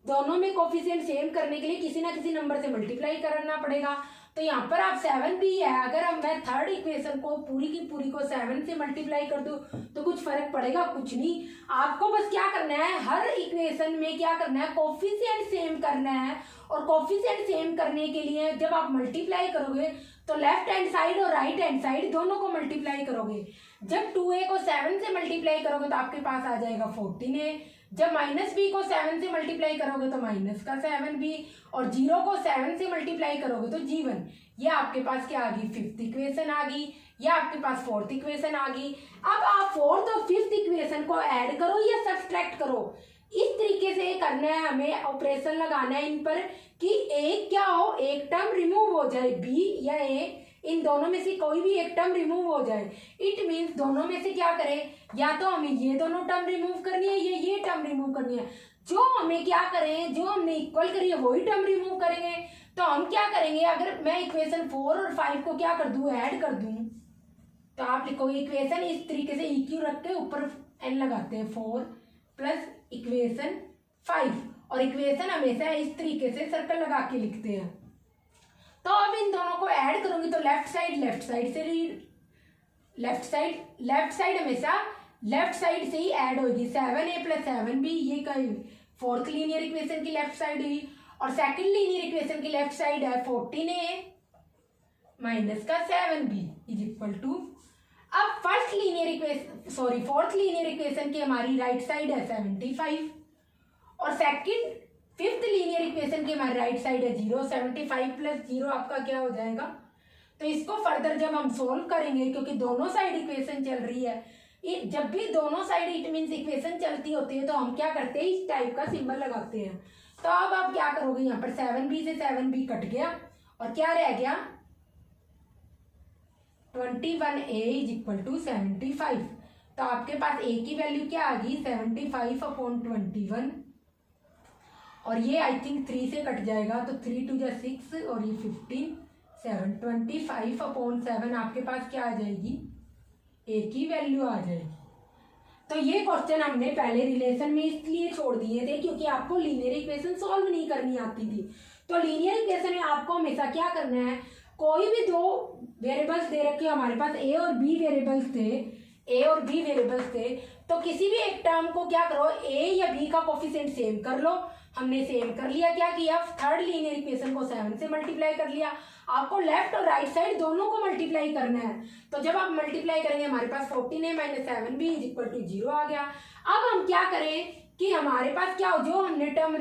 दोनों में कोफिशिएंट सेम करने के लिए किसी ना किसी नंबर से मल्टीप्लाई करना पड़ेगा। तो यहाँ पर आप 7B है, अगर अब मैं थर्ड इक्वेशन को पूरी की पूरी को 7 से मल्टीप्लाई कर दूं तो कुछ फर्क पड़ेगा, कुछ नहीं। आपको बस क्या करना है हर इक्वेशन में क्या करना है कोफिशिएंट सेम करना है। और कोफिशिएंट सेम करने के लिए जब आप मल्टीप्लाई करोगे तो लेफ्ट हैंड साइड और राइट हैंड साइड दोनों को मल्टीप्लाई करोगे। जब 2A को 7 से मल्टीप्लाई करोगे तो आपके पास आ जाएगा 14A। जब माइनस बी को 7 से मल्टीप्लाई करोगे तो माइनस का 7B और 0 को 7 से मल्टीप्लाई करोगे तो G1। ये आपके पास क्या आ गई फिफ्थ इक्वेशन आ गई, या आपके पास फोर्थ इक्वेशन आ गई। अब आप फोर्थ और फिफ्थ इक्वेशन को ऐड करो या सब्सट्रैक्ट करो, इस तरीके से करना है हमें, ऑपरेशन लगाना है इन पर कि एक क्या हो एक टर्म रिमूव हो जाए B या A, इन दोनों में से कोई भी एक टर्म रिमूव हो जाए, इट मीन्स दोनों में से क्या करें, या तो हमें ये दोनों टर्म रिमूव करनी है या ये टर्म रिमूव करनी है। जो हमें क्या करें, जो हमने इक्वल करी है वही टर्म रिमूव करेंगे। तो हम क्या करेंगे, अगर मैं इक्वेशन 4 और 5 को क्या कर दूं, ऐड कर दूं, तो आप लिखोगे इक्वेशन इस तरीके से EQ रख के ऊपर n लगाते हैं 4 प्लस इक्वेशन 5, और इक्वेशन हमेशा इस तरीके से सर्कल लगा के लिखते हैं। तो अब इन दोनों को ऐड करूंगी तो लेफ्ट साइड से रीड, लेफ्ट साइड हमेशा लेफ्ट साइड से ही ऐड होगी। 7a + 7b ये फोर्थ लीनियर इक्वेशन की लेफ्ट साइड हुई, और सेकंड लीनियर इक्वेशन की लेफ्ट साइड है 14a माइनस का 7b इज इक्वल टू, अब फोर्थ लीनियर इक्वेशन की हमारी राइट साइड है 75, और फिफ्थ लीनियर इक्वेशन की हमारी राइट साइड है 0। 75 + 0 आपका क्या हो जाएगा। तो इसको फर्दर जब हम सोल्व करेंगे, क्योंकि दोनों साइड इक्वेशन चल रही है, जब भी दोनों साइड इट मीन्स इक्वेशन चलती होती है तो हम क्या करते हैं, इस टाइप का सिंबल लगाते हैं। तो अब आप क्या करोगे, यहाँ पर 7b से 7b कट गया और क्या रह गया, 21a इज इक्वल टू 75। तो आपके पास a की वैल्यू क्या आ गई, 75/21, और ये आई थिंक 3 से कट जाएगा, तो 3 × 2 = 6 और ये 15, 7 25/7 आपके पास क्या आ जाएगी, a की वैल्यू आ जाएगी। तो ये क्वेश्चन हमने पहले रिलेशन में इसलिए छोड़ दिए थे क्योंकि आपको लीनियर इक्वेशन सॉल्व नहीं करनी आती थी। तो लीनियर इक्वेशन में आपको हमेशा क्या करना है, कोई भी दो वेरिएबल्स दे रखे, हमारे पास a और b वेरिएबल्स थे, तो किसी भी एक टर्म को क्या करो, a या b का कोफिशिएंट सेम कर लो। हमने सेम कर लिया, क्या किया, थर्ड लीनियर इक्वेशन को 7 से मल्टीप्लाई कर लिया। आपको लेफ्ट और राइट साइड दोनों को मल्टीप्लाई करना है। तो जब आप मल्टीप्लाई करेंगे हमारे पास 14a - 7b is equal to 0 आ गया। अब हम क्या करें कि हमारे पास क्या हो, जो हमने टर्म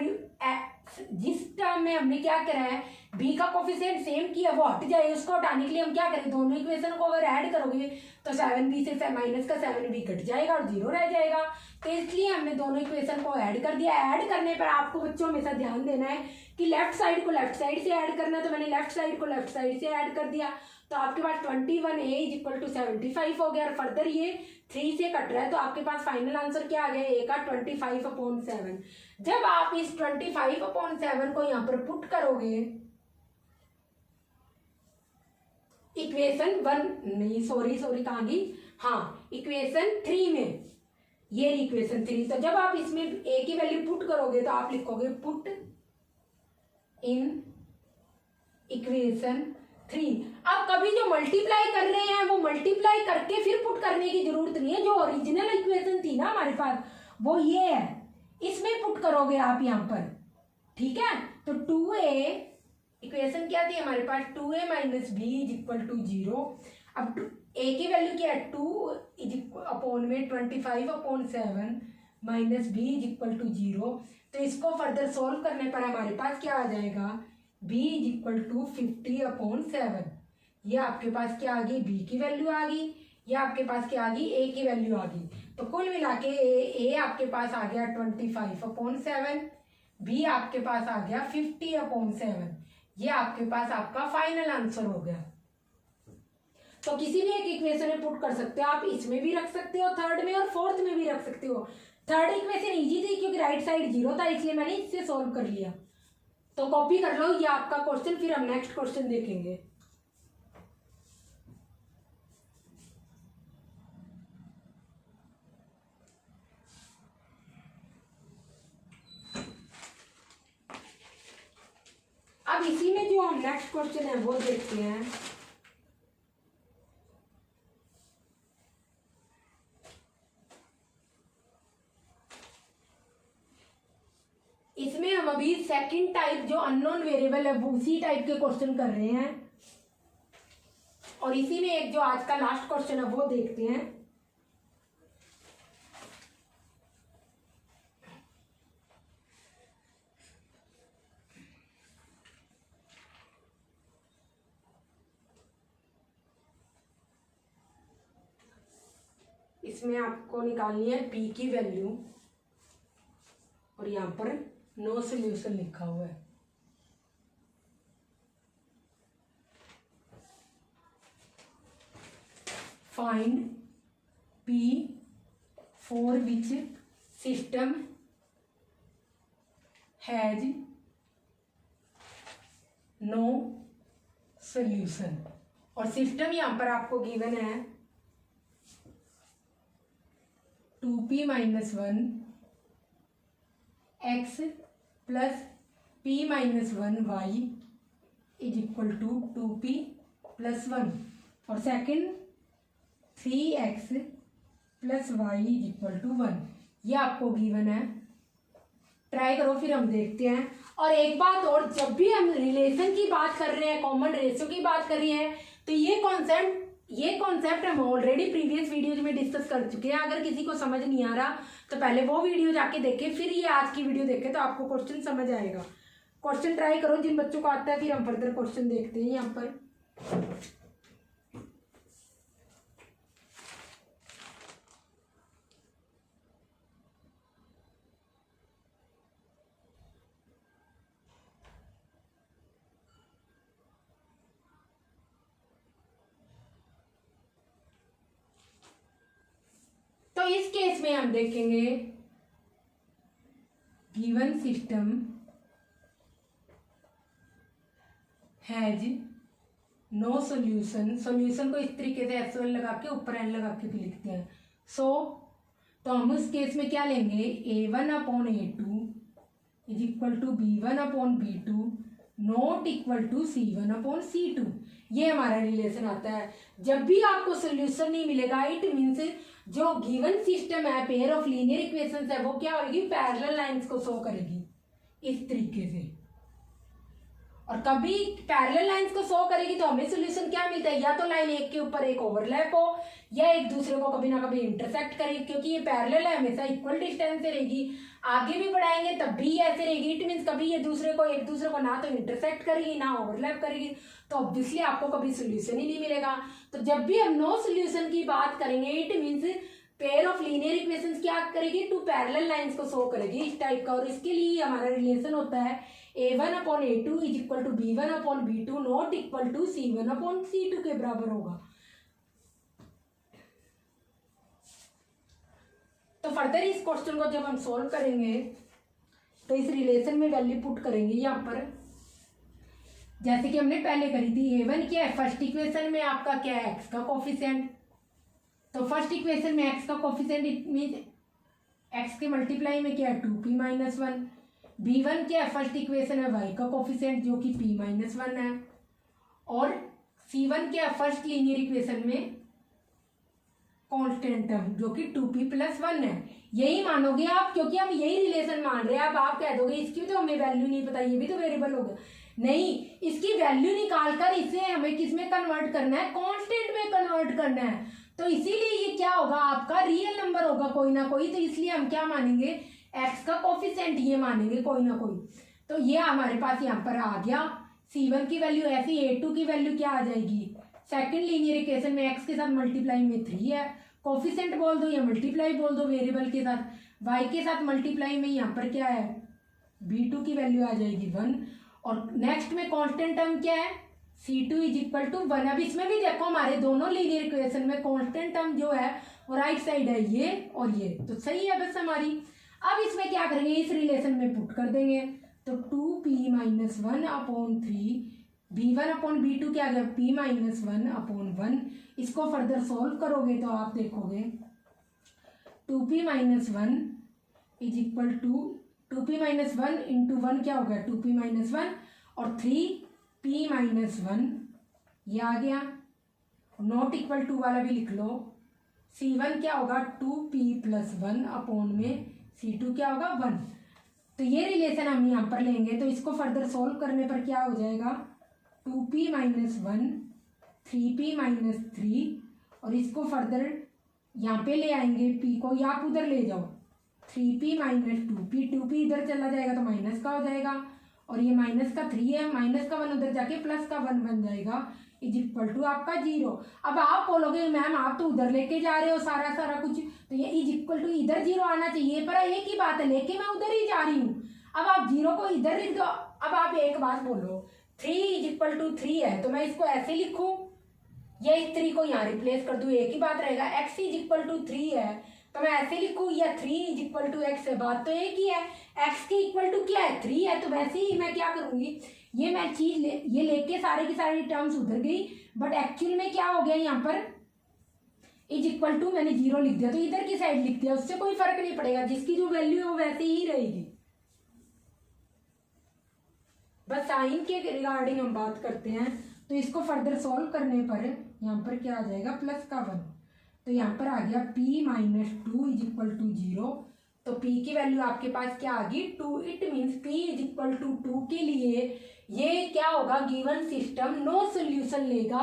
जिस टर्म में हमने क्या करा है, b का कोफिशिएंट सेम किया, वो हट जाए, उसको हटाने के लिए हम क्या करें, दोनों इक्वेशन को अगर ऐड करोगे तो 7b से माइनस का 7b कट जाएगा और 0 रह जाएगा। तो इसलिए हमने दोनों इक्वेशन को ऐड कर दिया। ऐड करने पर आपको बच्चों हमेशा ध्यान देना है कि लेफ्ट साइड को लेफ्ट साइड से ऐड करना, तो मैंने लेफ्ट साइड को लेफ्ट साइड से ऐड कर दिया। तो आपके पास 21a इज इक्वल टू 75 हो गया, और फर्दर ये 3 से कट रहा है, तो आपके पास फाइनल आंसर क्या आ गया, a का 25/7। जब आप इस 25/7 को यहाँ पर पुट करोगे इक्वेशन 1 नहीं सॉरी कहाँ गई, हाँ इक्वेशन 3 में, ये इक्वेशन 3। तो जब आप इसमें a की वैल्यू पुट करोगे तो आप लिखोगे पुट इन इक्वेशन 3। अब कभी जो मल्टीप्लाई कर रहे हैं वो मल्टीप्लाई करके फिर पुट करने की जरूरत नहीं है। जो ओरिजिनल इक्वेशन थी ना हमारे पास वो ये है, इसमें पुट करोगे आप यहाँ पर, ठीक है। तो 2a इक्वेशन क्या थी हमारे पास, 2a - b is equal to 0। अब a की वैल्यू क्या है, 2 इज अपॉन में 25/7 minus b is equal to 0। तो इसको फर्दर सॉल्व करने पर हमारे पास क्या आ जाएगा, b इज इक्वल टू 50/7। ये आपके पास क्या आ गई, b की वैल्यू आ गई, या आपके पास क्या आ गई, a की वैल्यू आ गई। तो कुल मिला के a आपके पास आ गया 25/7, b आपके पास आ गया 50/7। ये आपके पास आपका फाइनल आंसर हो गया। तो किसी भी एक इक्वेशन में पुट कर सकते हो आप, इसमें भी रख सकते हो, थर्ड में और फोर्थ में भी रख सकते हो। थर्ड इक्वेशन इजी थी क्योंकि राइट साइड 0 था, इसलिए मैंने इससे सॉल्व कर लिया। तो कॉपी कर लो ये आपका क्वेश्चन, फिर हम नेक्स्ट क्वेश्चन देखेंगे। अब इसी में जो हम नेक्स्ट क्वेश्चन है वो देखते हैं। इसमें हम अभी सेकंड टाइप जो अननोन वेरिएबल है वो उसी टाइप के क्वेश्चन कर रहे हैं, और इसी में एक जो आज का लास्ट क्वेश्चन है वो देखते हैं। इसमें आपको निकालनी है p की वैल्यू, और यहाँ पर नो सोल्यूशन लिखा हुआ है। Find P for which system has no solution। और सिस्टम यहाँ पर आपको गिवन है 2p minus 1 x plus p minus 1 y is equal to 2p plus 1 और second 3x plus y is equal to 1। ये आपको गिवन है, ट्राई करो फिर हम देखते हैं। और एक बात और, जब भी हम रिलेशन की बात कर रहे हैं, कॉमन रेशियो की बात कर रहे हैं, तो ये कॉन्सेप्ट हम ऑलरेडी प्रीवियस वीडियोज में डिस्कस कर चुके हैं। अगर किसी को समझ नहीं आ रहा तो पहले वो वीडियो जाके देखें, फिर ये आज की वीडियो देखें तो आपको क्वेश्चन समझ आएगा। क्वेश्चन ट्राई करो जिन बच्चों को आता है, फिर हम फर्दर क्वेश्चन देखते हैं यहाँ पर। तो इस केस में हम देखेंगे given system has no solution. Solution को इस तरीके से S1 लगा के ऊपर N लगा के भी लिखते हैं। तो हम उस केस में क्या लेंगे, A1 upon A2 is equal to B1 upon B2 not equal to C1 upon C2। ये हमारा रिलेशन आता है। जब भी आपको सोल्यूशन नहीं मिलेगा, इट मीन्स जो गिवन सिस्टम है, पेयर ऑफ लीनियर इक्वेशंस है, वो क्या होगी, पैरेलल लाइंस को शो करेगी इस तरीके से। और कभी पैरेलल लाइंस को शो करेगी तो हमें सोल्यूशन क्या मिलता है, या तो लाइन एक के ऊपर एक ओवरलैप हो, या एक दूसरे को कभी ना कभी इंटरसेक्ट करेगी। क्योंकि ये पैरेलल है, हमेशा इक्वल डिस्टेंस से रहेगी, आगे भी बढ़ाएंगे तब भी ऐसे रहेगी। इट मीन्स कभी ये एक दूसरे को ना तो इंटरसेक्ट करेगी ना ओवरलैप करेगी, तो ऑब्वियसली आपको कभी सोल्यूशन ही नहीं मिलेगा। तो जब भी हम नो सोल्यूशन की बात करेंगे, it means pair of linear equations क्या करेगी, टू पैरेलल लाइंस को शो करेगी इस टाइप का। और इसके लिए हमारा रिलेशन होता है A1 upon A2 is equal to B1 upon B2 not equal to C1 upon C2 के बराबर होगा। तो फर्दर इस क्वेश्चन को जब हम सॉल्व करेंगे तो इस रिलेशन में वैल्यू पुट करेंगे यहाँ पर, जैसे कि हमने पहले करी थी। A1 क्या है, फर्स्ट इक्वेशन में आपका क्या है, x का कोफिशिएंट। तो फर्स्ट इक्वेशन में x का कोफिशिएंट इट मीन x के मल्टीप्लाई में क्या है 2p माइनस 1। B1 क्या है, फर्स्ट इक्वेशन है y का कोफिशिएंट जो कि p माइनस 1 है। और C1 क्या है, फर्स्ट लीनियर इक्वेशन में कांस्टेंट टर्म जो कि 2p प्लस 1 है। यही मानोगे आप, क्योंकि हम यही रिलेशन मान रहे हैं। अब आप कह दोगे इसकी तो हमें वैल्यू नहीं पता, ये भी तो वेरिएबल हो गया। नहीं, इसकी वैल्यू निकालकर इसे हमें किस में कन्वर्ट करना है, कांस्टेंट में कन्वर्ट करना है। तो इसीलिए ये क्या होगा, आपका रियल नंबर होगा कोई ना कोई। तो इसलिए हम क्या मानेंगे, एक्स का कोफिशिएंट ये मानेंगे कोई ना कोई। तो ये हमारे पास यहाँ पर आ गया। C1 की वैल्यू ऐसी, A2 की वैल्यू क्या आ जाएगी, सेकंड लीनियर इक्वेशन में x के साथ मल्टीप्लाई में 3 है, कोफिशिएंट बोल दो या मल्टीप्लाई बोल दो वेरिएबल के साथ, y के साथ मल्टीप्लाई में यहाँ पर क्या है B2 की वैल्यू आ जाएगी 1। और नेक्स्ट में कांस्टेंट टर्म क्या है, C2 इज इक्वल टू 1। अब इसमें भी देखो हमारे दोनों लीनियर इक्वेशन में कांस्टेंट टर्म जो है वो राइट साइड है, ये और ये, तो सही है बस हमारी। अब इसमें क्या करेंगे, इस रिलेशन में पुट कर देंगे। तो 2p minus 1 upon 3 B1 upon B2 क्या आ गया, p माइनस 1 अपॉन 1। इसको फर्दर सॉल्व करोगे तो आप देखोगे 2p minus 1 is equal to 2p minus 1 into 1 क्या हो गया 2p माइनस 1 और 3p माइनस 1 ये आ गया। नॉट इक्वल टू वाला भी लिख लो। C1 क्या होगा 2p प्लस 1 अपॉन में C2 क्या होगा 1। तो ये रिलेशन हम यहाँ पर लेंगे। तो इसको फर्दर सॉल्व करने पर क्या हो जाएगा 2p माइनस 1 3p माइनस 3 और इसको फर्दर यहाँ पे ले आएंगे p को, या आप उधर ले जाओ 3p माइनस 2p इधर चला जाएगा तो माइनस का हो जाएगा और ये माइनस का 3 है, माइनस का 1 उधर जाके प्लस का 1 बन जाएगा इज इक्वल टू आपका 0। अब आप बोलोगे मैम आप तो उधर लेके जा रहे हो सारा कुछ, तो ये इज इक्वल टू इधर 0 आना चाहिए, पर एक ही बात है लेके मैं उधर ही जा रही हूँ। अब आप 0 को इधर लिख दो। अब आप एक बात बोलो 3 इज इक्वल टू 3 है तो मैं इसको ऐसे लिखूं, ये इस 3 को यहाँ रिप्लेस कर दूँ, एक ही बात रहेगा। x इज इक्वल टू 3 है तो मैं ऐसे लिखूँ, या 3 इज इक्वल टू x है, बात तो एक ही है। x के इक्वल टू क्या है, 3 है, तो वैसे ही मैं क्या करूँगी, ये मैं चीज ये लेके सारे की सारी टर्म्स उधर गई, बट एक्चुअल में क्या हो गया यहाँ पर इज इक्वल टू मैंने 0 लिख दिया, तो इधर की साइड लिख दिया, उससे कोई फर्क नहीं पड़ेगा, जिसकी जो वैल्यू है वो वैसे ही रहेगी। बस साइन के रिगार्डिंग हम बात करते हैं, तो इसको फर्दर सॉल्व करने पर यहाँ पर क्या आ जाएगा, प्लस का 1, तो यहाँ पर आ गया p minus 2 is equal to 0, तो p की वैल्यू आपके पास क्या आ गई 2। It means p is equal to 2 के लिए ये क्या होगा, गिवन सिस्टम नो सोल्यूशन लेगा,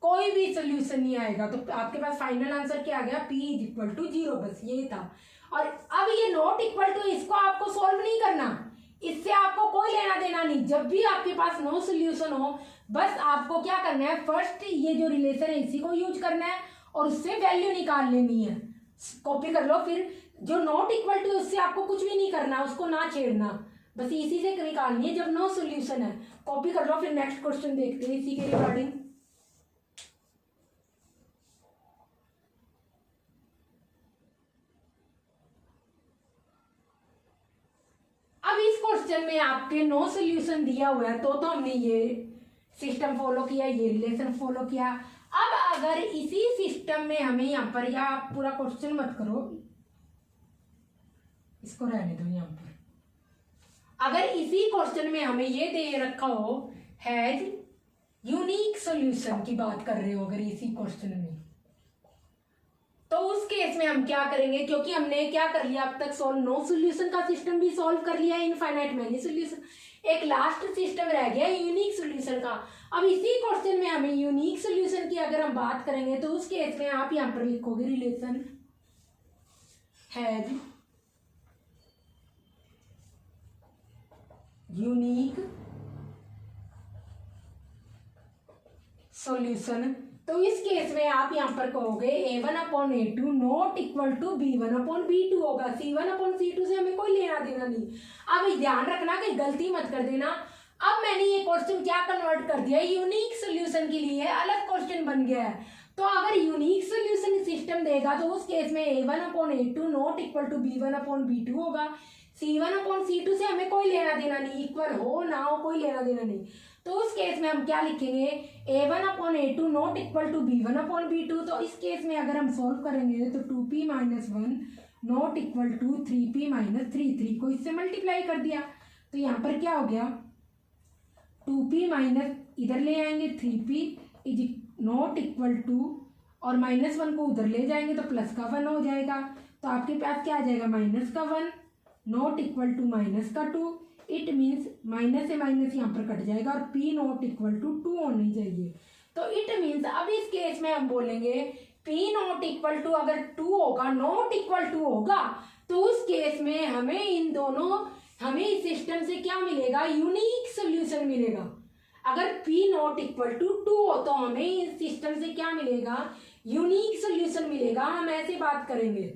कोई भी सोल्यूशन नहीं आएगा, तो आपके पास फाइनल आंसर क्या आ गया, p इज इक्वल टू 0, बस ये था। और अब ये नॉट इक्वल टू, इसको आपको सॉल्व नहीं करना, इससे आपको कोई लेना देना नहीं। जब भी आपके पास नो सोल्यूशन हो, बस आपको क्या करना है, फर्स्ट ये जो रिलेशन है इसी को यूज करना है और उससे वैल्यू निकाल लेनी है। कॉपी कर लो, फिर जो नॉट इक्वल टू उससे आपको कुछ भी नहीं करना, उसको ना छेड़ना, बस इसी से निकालनी है जब नो सोल्यूशन है। कॉपी कर लो, फिर नेक्स्ट क्वेश्चन देखते हैं इसी के रिगार्डिंग। अब इस क्वेश्चन में आपके नो सोल्यूशन दिया हुआ है, तो हमने ये सिस्टम फॉलो किया, ये रिलेशन फॉलो किया। अब अगर इसी सिस्टम में हमें यहाँ पर, या आप पूरा क्वेश्चन मत करो, इसको रहने दो यहाँ पर, अगर इसी क्वेश्चन में हमें ये दे रखा हो हैज यूनिक सॉल्यूशन की बात कर रहे हो अगर इसी क्वेश्चन में, तो उस केस में हम क्या करेंगे, क्योंकि हमने क्या कर लिया अब तक, सॉल्व नो सॉल्यूशन का सिस्टम भी सॉल्व कर लिया, इनफाइनाइट मैनी सॉल्यूशन, एक लास्ट सिस्टम रह गया यूनिक सॉल्यूशन का। अब इसी क्वेश्चन में हमें यूनिक सॉल्यूशन की अगर हम बात करेंगे, तो उस केस में आप यहाँ पर लिखोगे रिलेशन हैज यूनिक सॉल्यूशन, तो इस केस में आप यहाँ पर कहोगे a1/a2 not equal to b1/b2 होगा, c1/c2 से हमें कोई लेना देना नहीं। अब ध्यान रखना कि गलती मत कर देना। अब मैंने ये क्वेश्चन क्या कन्वर्ट कर दिया, यूनिक सॉल्यूशन के लिए अलग क्वेश्चन बन गया है। तो अगर यूनिक सॉल्यूशन सिस्टम देगा तो उस केस में a1/a2 not equal to b1/b2 होगा, c1/c2 से हमें कोई लेना देना नहीं, इक्वल हो ना हो कोई लेना देना नहीं। तो उस केस में हम क्या लिखेंगे, a1/a2 not equal to b1/b2, तो इस केस में अगर हम सॉल्व करेंगे तो 2p minus 1 not equal to 3p minus 3 को इससे मल्टीप्लाई कर दिया, तो यहाँ पर क्या हो गया 2p माइनस इधर ले आएंगे 3p is not equal to, और माइनस 1 को उधर ले जाएंगे तो प्लस का 1 हो जाएगा, तो आपके पास क्या आ जाएगा माइनस का 1 नॉट इक्वल टू माइनस का 2। इट मीन्स माइनस से माइनस यहाँ पर कट जाएगा और p नॉट इक्वल टू 2 होनी चाहिए। तो इट मीन्स अब इस केस में हम बोलेंगे p नॉट इक्वल टू अगर 2 होगा, नॉट इक्वल टू होगा, तो उस केस में हमें इन दोनों, हमें इस सिस्टम से क्या मिलेगा, यूनिक सोल्यूशन मिलेगा। अगर p नॉट इक्वल टू 2 हो तो हमें इस सिस्टम से क्या मिलेगा, यूनिक सोल्यूशन मिलेगा। हम ऐसे बात करेंगे,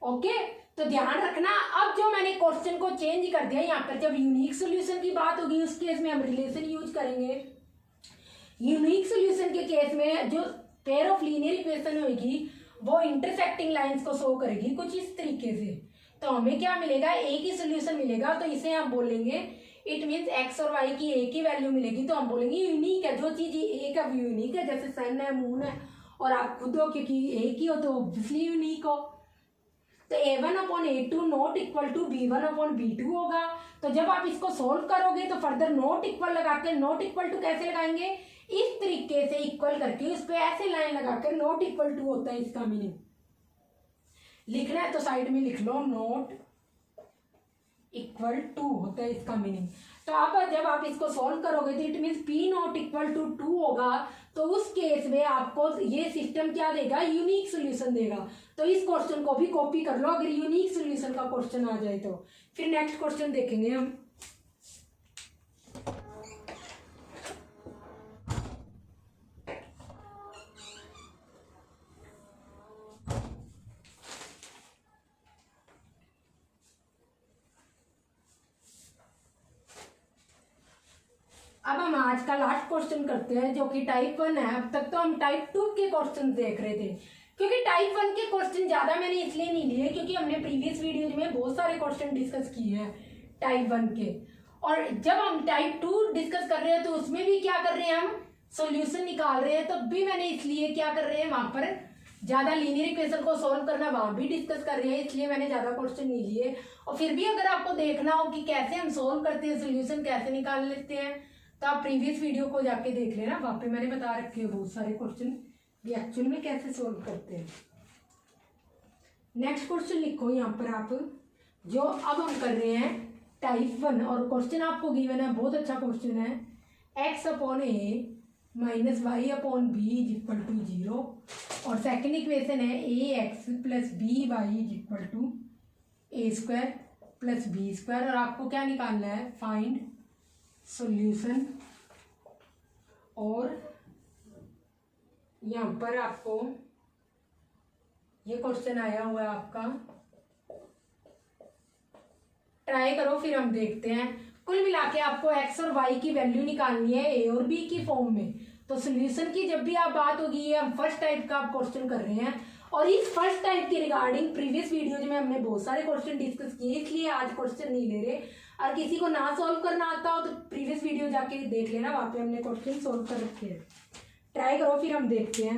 ओके। तो ध्यान रखना, अब जो मैंने क्वेश्चन को चेंज कर दिया, यहाँ पर जब यूनिक सोल्यूशन की बात होगी उस केस में हम रिलेशन यूज करेंगे। यूनिक सोल्यूशन के केस में जो पेयर ऑफ लीनियर इक्वेशन होगी वो इंटरसेक्टिंग लाइंस को शो करेगी कुछ इस तरीके से, तो हमें क्या मिलेगा, एक ही सोल्यूशन मिलेगा, तो इसे हम बोलेंगे इट मीन्स एक्स और वाई की एक ही वैल्यू मिलेगी, तो हम बोलेंगे यूनिक है। जो चीज एक है यूनिक है, जैसे सन है, मून है, और आप खुद हो क्योंकि एक ही हो तो ऑब्वियसली यूनिक हो। तो a1/a2 not equal to b1/b2 होगा। तो जब आप इसको सोल्व करोगे तो फर्दर नॉट इक्वल लगा के, नॉट इक्वल टू कैसे लगाएंगे, इस तरीके से इक्वल करके उस पर ऐसे लाइन लगाकर नॉट इक्वल टू होता है, इसका मीनिंग लिखना है तो साइड में लिख लो, नॉट इक्वल टू होता है इसका मीनिंग। तो अब जब आप इसको सॉल्व करोगे तो it means p not equal to 2 होगा, तो उस केस में आपको ये सिस्टम क्या देगा, यूनिक सोल्यूशन देगा। तो इस क्वेश्चन को भी कॉपी कर लो अगर यूनिक सोल्यूशन का क्वेश्चन आ जाए तो। फिर नेक्स्ट क्वेश्चन देखेंगे हम। अब हम आज का लास्ट क्वेश्चन करते हैं जो कि टाइप 1 है। अब तक तो हम टाइप 2 के क्वेश्चन देख रहे थे, क्योंकि टाइप 1 के क्वेश्चन ज़्यादा मैंने इसलिए नहीं लिए क्योंकि हमने प्रीवियस वीडियोज में बहुत सारे क्वेश्चन डिस्कस किए हैं टाइप 1 के। और जब हम टाइप 2 डिस्कस कर रहे हैं तो उसमें भी क्या कर रहे हैं, हम सॉल्यूशन निकाल रहे हैं। तब भी मैंने इसलिए क्या कर रहे हैं, वहाँ पर ज़्यादा लीनियर इक्वेशन को सॉल्व करना वहाँ भी डिस्कस कर रहे हैं, इसलिए मैंने ज़्यादा क्वेश्चन नहीं लिए। और फिर भी अगर आपको देखना हो कि कैसे हम सॉल्व करते हैं, सोल्यूशन कैसे निकाल लेते हैं, तो आप प्रीवियस वीडियो को जाके देख लेना, वहाँ पे मैंने बता रखे हैं बहुत सारे क्वेश्चन भी एक्चुअल में कैसे सॉल्व करते हैं। नेक्स्ट क्वेश्चन लिखो यहाँ पर आप, जो अब हम कर रहे हैं टाइप 1, और क्वेश्चन आपको गिवन है, बहुत अच्छा क्वेश्चन है। x upon a minus y upon b is equal to 0, और सेकेंड इक्वेशन है a x plus b y is equal to a square plus b square. और आपको क्या निकालना है, फाइंड सॉल्यूशन। और यहाँ पर आपको ये क्वेश्चन आया हुआ है आपका, ट्राई करो फिर हम देखते हैं। कुल मिला के आपको एक्स और वाई की वैल्यू निकालनी है ए और बी की फॉर्म में। तो सॉल्यूशन की जब भी आप बात होगी, ये हम फर्स्ट टाइप का आप क्वेश्चन कर रहे हैं, और इस फर्स्ट टाइप के रिगार्डिंग प्रीवियस वीडियोज में हमने बहुत सारे क्वेश्चन डिस्कस किए, इसलिए आज क्वेश्चन नहीं ले रहे। और किसी को ना सॉल्व करना आता हो तो प्रीवियस वीडियो जाके देख लेना, वहाँ पे हमने क्वेश्चन सॉल्व कर रखे हैं। ट्राई करो फिर हम देखते हैं।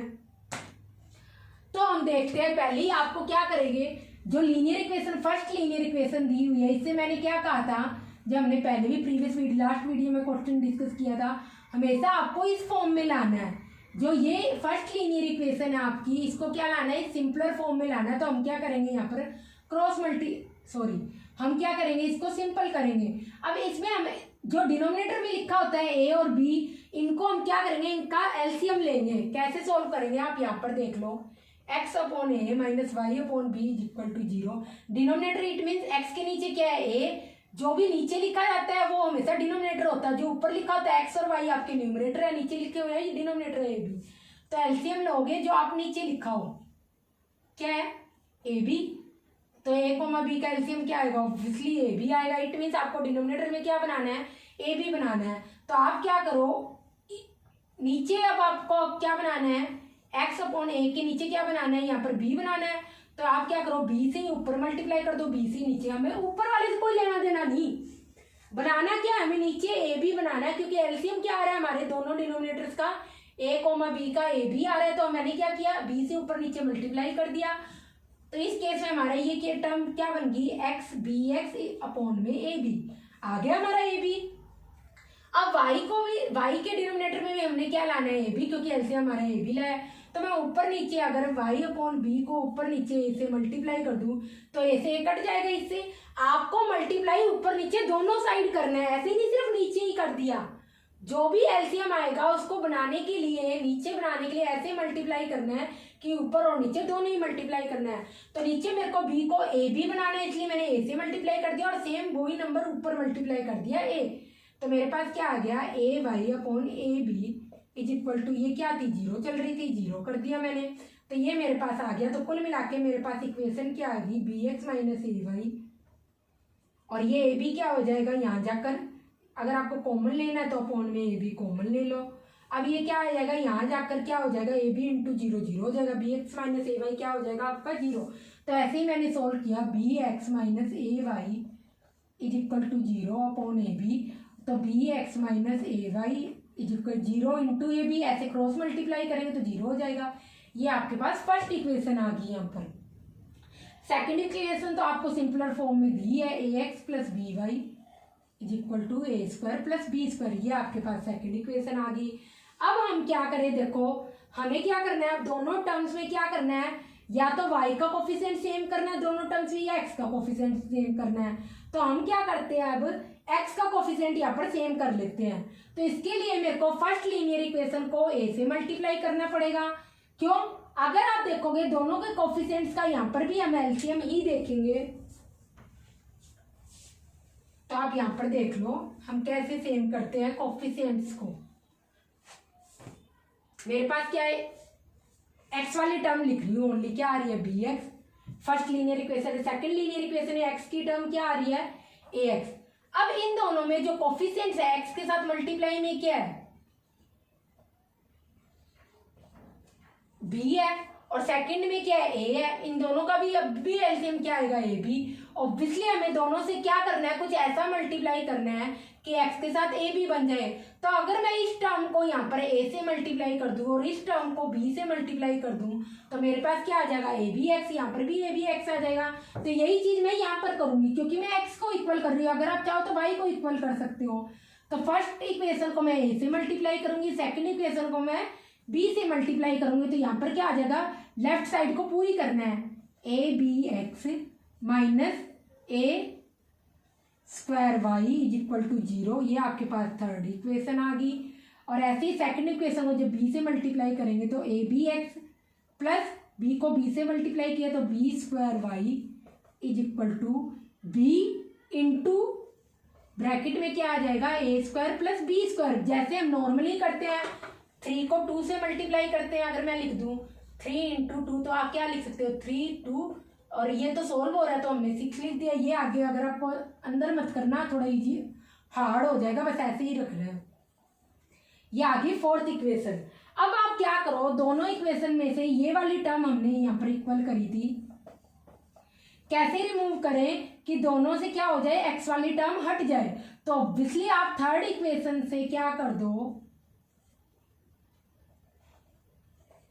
तो हम देखते हैं, पहले ही आपको क्या करेंगे, जो linear equation, first linear equation दी हुई है, इससे मैंने क्या कहा था जब हमने पहले भी प्रीवियस वीडियो लास्ट वीडियो में क्वेश्चन डिस्कस किया था, हमेशा आपको इस फॉर्म में लाना है। जो ये फर्स्ट लीनियर इक्वेशन है आपकी, इसको क्या लाना है, सिंपलर फॉर्म में लाना है। तो हम क्या करेंगे, यहाँ पर हम क्या करेंगे, इसको सिंपल करेंगे। अब इसमें हम जो डिनोमिनेटर में लिखा होता है ए और बी, इनको हम क्या करेंगे, इनका एलसीएम लेंगे। कैसे सॉल्व करेंगे आप यहाँ पर देख लो, x upon a minus y upon b is equal to 0। Denominator it means x के नीचे क्या है, a। जो भी नीचे लिखा जाता है वो हमेशा डिनोमिनेटर होता है। जो ऊपर लिखा होता है x और y आपके न्यूमरेटर है, नीचे लिखे हुए हैं ये डिनोमिनेटर है ab। तो एलसीएम लोगे जो आप नीचे लिखा हो, क्या है, ab। तो a कोमा b का एलसीएम क्या आएगा, ऑब्वियसली ab आएगा। इट मीन्स आपको डिनोमिनेटर में क्या बनाना है, ab बनाना है। तो आप क्या करो, नीचे अब आपको क्या बनाना है, x अपॉन ए के नीचे क्या बनाना है, यहाँ पर b बनाना है। तो आप क्या करो, b से ऊपर मल्टीप्लाई कर दो, b से नीचे। हमें ऊपर वाले से कोई लेना देना नहीं, बनाना क्या है, हमें नीचे a b बनाना है, क्योंकि एलसीएम क्या आ रहा है हमारे दोनों डिनोमिनेटर्स का, a कोमा b का a b आ रहा है। तो मैंने क्या किया, b से ऊपर नीचे मल्टीप्लाई कर दिया। तो इस केस में हमारा ये टर्म क्या बन गई, x bx अपॉन में a b आ गया हमारा a b। अब y को भी, y के डिनोमिनेटर में भी हमने क्या लाना है, a b, क्योंकि एलसीएम हमारा a b लाया है। तो मैं ऊपर नीचे अगर y अपॉन b को ऊपर नीचे a से मल्टीप्लाई कर दूं तो a से a कट जाएगा। इससे आपको मल्टीप्लाई ऊपर नीचे दोनों साइड करना है, ऐसे नहीं सिर्फ नीचे ही कर दिया। जो भी एलसीएम आएगा उसको बनाने के लिए, नीचे बनाने के लिए ऐसे मल्टीप्लाई करना है कि ऊपर और नीचे दोनों ही मल्टीप्लाई करना है। तो नीचे मेरे को b को a b बनाना है, इसलिए मैंने a से मल्टीप्लाई कर दिया, और सेम वही नंबर ऊपर मल्टीप्लाई कर दिया a। तो मेरे पास क्या आ गया, a y upon a b is equal to, ये क्या थी, 0 चल रही थी, 0 कर दिया मैंने। तो ये मेरे पास आ गया। तो कुल मिला के मेरे पास इक्वेशन क्या आ गई, B x minus a Y, और ये ए बी क्या हो जाएगा, यहाँ जाकर अगर आपको कॉमन लेना है तो अपॉन में ए बी कॉमन ले लो। अब ये क्या आ जाएगा, यहाँ जाकर क्या हो जाएगा, ए बी इंटू 0 0 हो जाएगा, B x minus a Y क्या हो जाएगा आपका 0। तो ऐसे ही मैंने सोल्व किया, b x minus a y is equal to 0 upon a b. तो b x minus a y is equal 0 into a b, ऐसे क्रॉस मल्टीप्लाई करेंगे तो 0 हो जाएगा। ये आपके पास फर्स्ट इक्वेशन आ गई। यहाँ पर सेकेंड इक्वेशन तो आपको सिंपलर फॉर्म में दी है, a x plus b y is equal to a square plus b square, ये आपके पास सेकेंड इक्वेशन आ गई। अब हम क्या करें, देखो हमें क्या करना है, अब दोनों टर्म्स में क्या करना है, या तो y का कोफिशिएंट सेम करना है दोनों टर्म्स में, या x का कोफिशिएंट सेम करना है। तो हम क्या करते हैं, अब x का कोफिशिएंट यहाँ पर सेम कर लेते हैं। तो इसके लिए मेरे को फर्स्ट लीनियर इक्वेशन को a से मल्टीप्लाई करना पड़ेगा। क्यों, अगर आप देखोगे दोनों के कोफिशिएंट्स का यहाँ पर भी हम एलसीएम ही देखेंगे। तो आप यहाँ पर देख लो हम कैसे सेम करते हैं कोफिशिएंट्स को। मेरे पास क्या है, एक्स वाली टर्म लिख रही हूँ ओनली, क्या आ रही है, b x first linear equation है। सेकंड लीनियर इक्वेशन है, एक्स की टर्म क्या आ रही है, ए एक्स। अब इन दोनों में जो कोफिशिएंट्स है x के साथ मल्टीप्लाई में क्या है, b है, और सेकंड में क्या है, a है। इन दोनों का भी अब भी एलसीएम क्या आएगा, a b। ऑब्वियसली हमें दोनों से क्या करना है, कुछ ऐसा मल्टीप्लाई करना है कि x के साथ a भी बन जाए। तो अगर मैं इस टर्म को यहाँ पर a से मल्टीप्लाई कर दूं और इस टर्म को b से मल्टीप्लाई कर दूं तो मेरे पास क्या आ जाएगा, a b x, यहाँ पर भी a b x आ जाएगा। तो यही चीज मैं यहाँ पर करूंगी क्योंकि मैं x को इक्वल कर रही हूँ। अगर आप चाहो तो y को इक्वल कर सकते हो। तो फर्स्ट इक्वेशन को मैं a से मल्टीप्लाई करूंगी, सेकेंड इक्वेशन को मैं b से मल्टीप्लाई करूंगी। तो यहाँ पर क्या आ जाएगा, लेफ्ट साइड को पूरी करना है, a b x minus a square y is equal to 0। ये आपके पास थर्ड इक्वेशन आ गई। और ऐसे ही सेकंड इक्वेशन को जब b से मल्टीप्लाई करेंगे तो a b x plus b को b से मल्टीप्लाई किया तो b square y is equal to b into bracket में क्या आ जाएगा, a square plus b square. जैसे हम नॉर्मली करते हैं, 3 को 2 से मल्टीप्लाई करते हैं। अगर मैं लिख दूं 3 इंटू 2 तो आप क्या लिख सकते हो, 3 2, और ये तो सोल्व हो रहा है तो हमने 6 लिख दिया। ये आगे अगर आपको अंदर मत करना, थोड़ा इजी हार्ड हो जाएगा, बस ऐसे ही रख रहे हैं। ये आ गई फोर्थ इक्वेशन। अब आप क्या करो, दोनों इक्वेशन में से ये वाली टर्म हमने यहाँ पर इक्वल करी थी, कैसे रिमूव करें कि दोनों से क्या हो जाए, एक्स वाली टर्म हट जाए। तो ऑब्वियसली आप थर्ड इक्वेशन से क्या कर दो,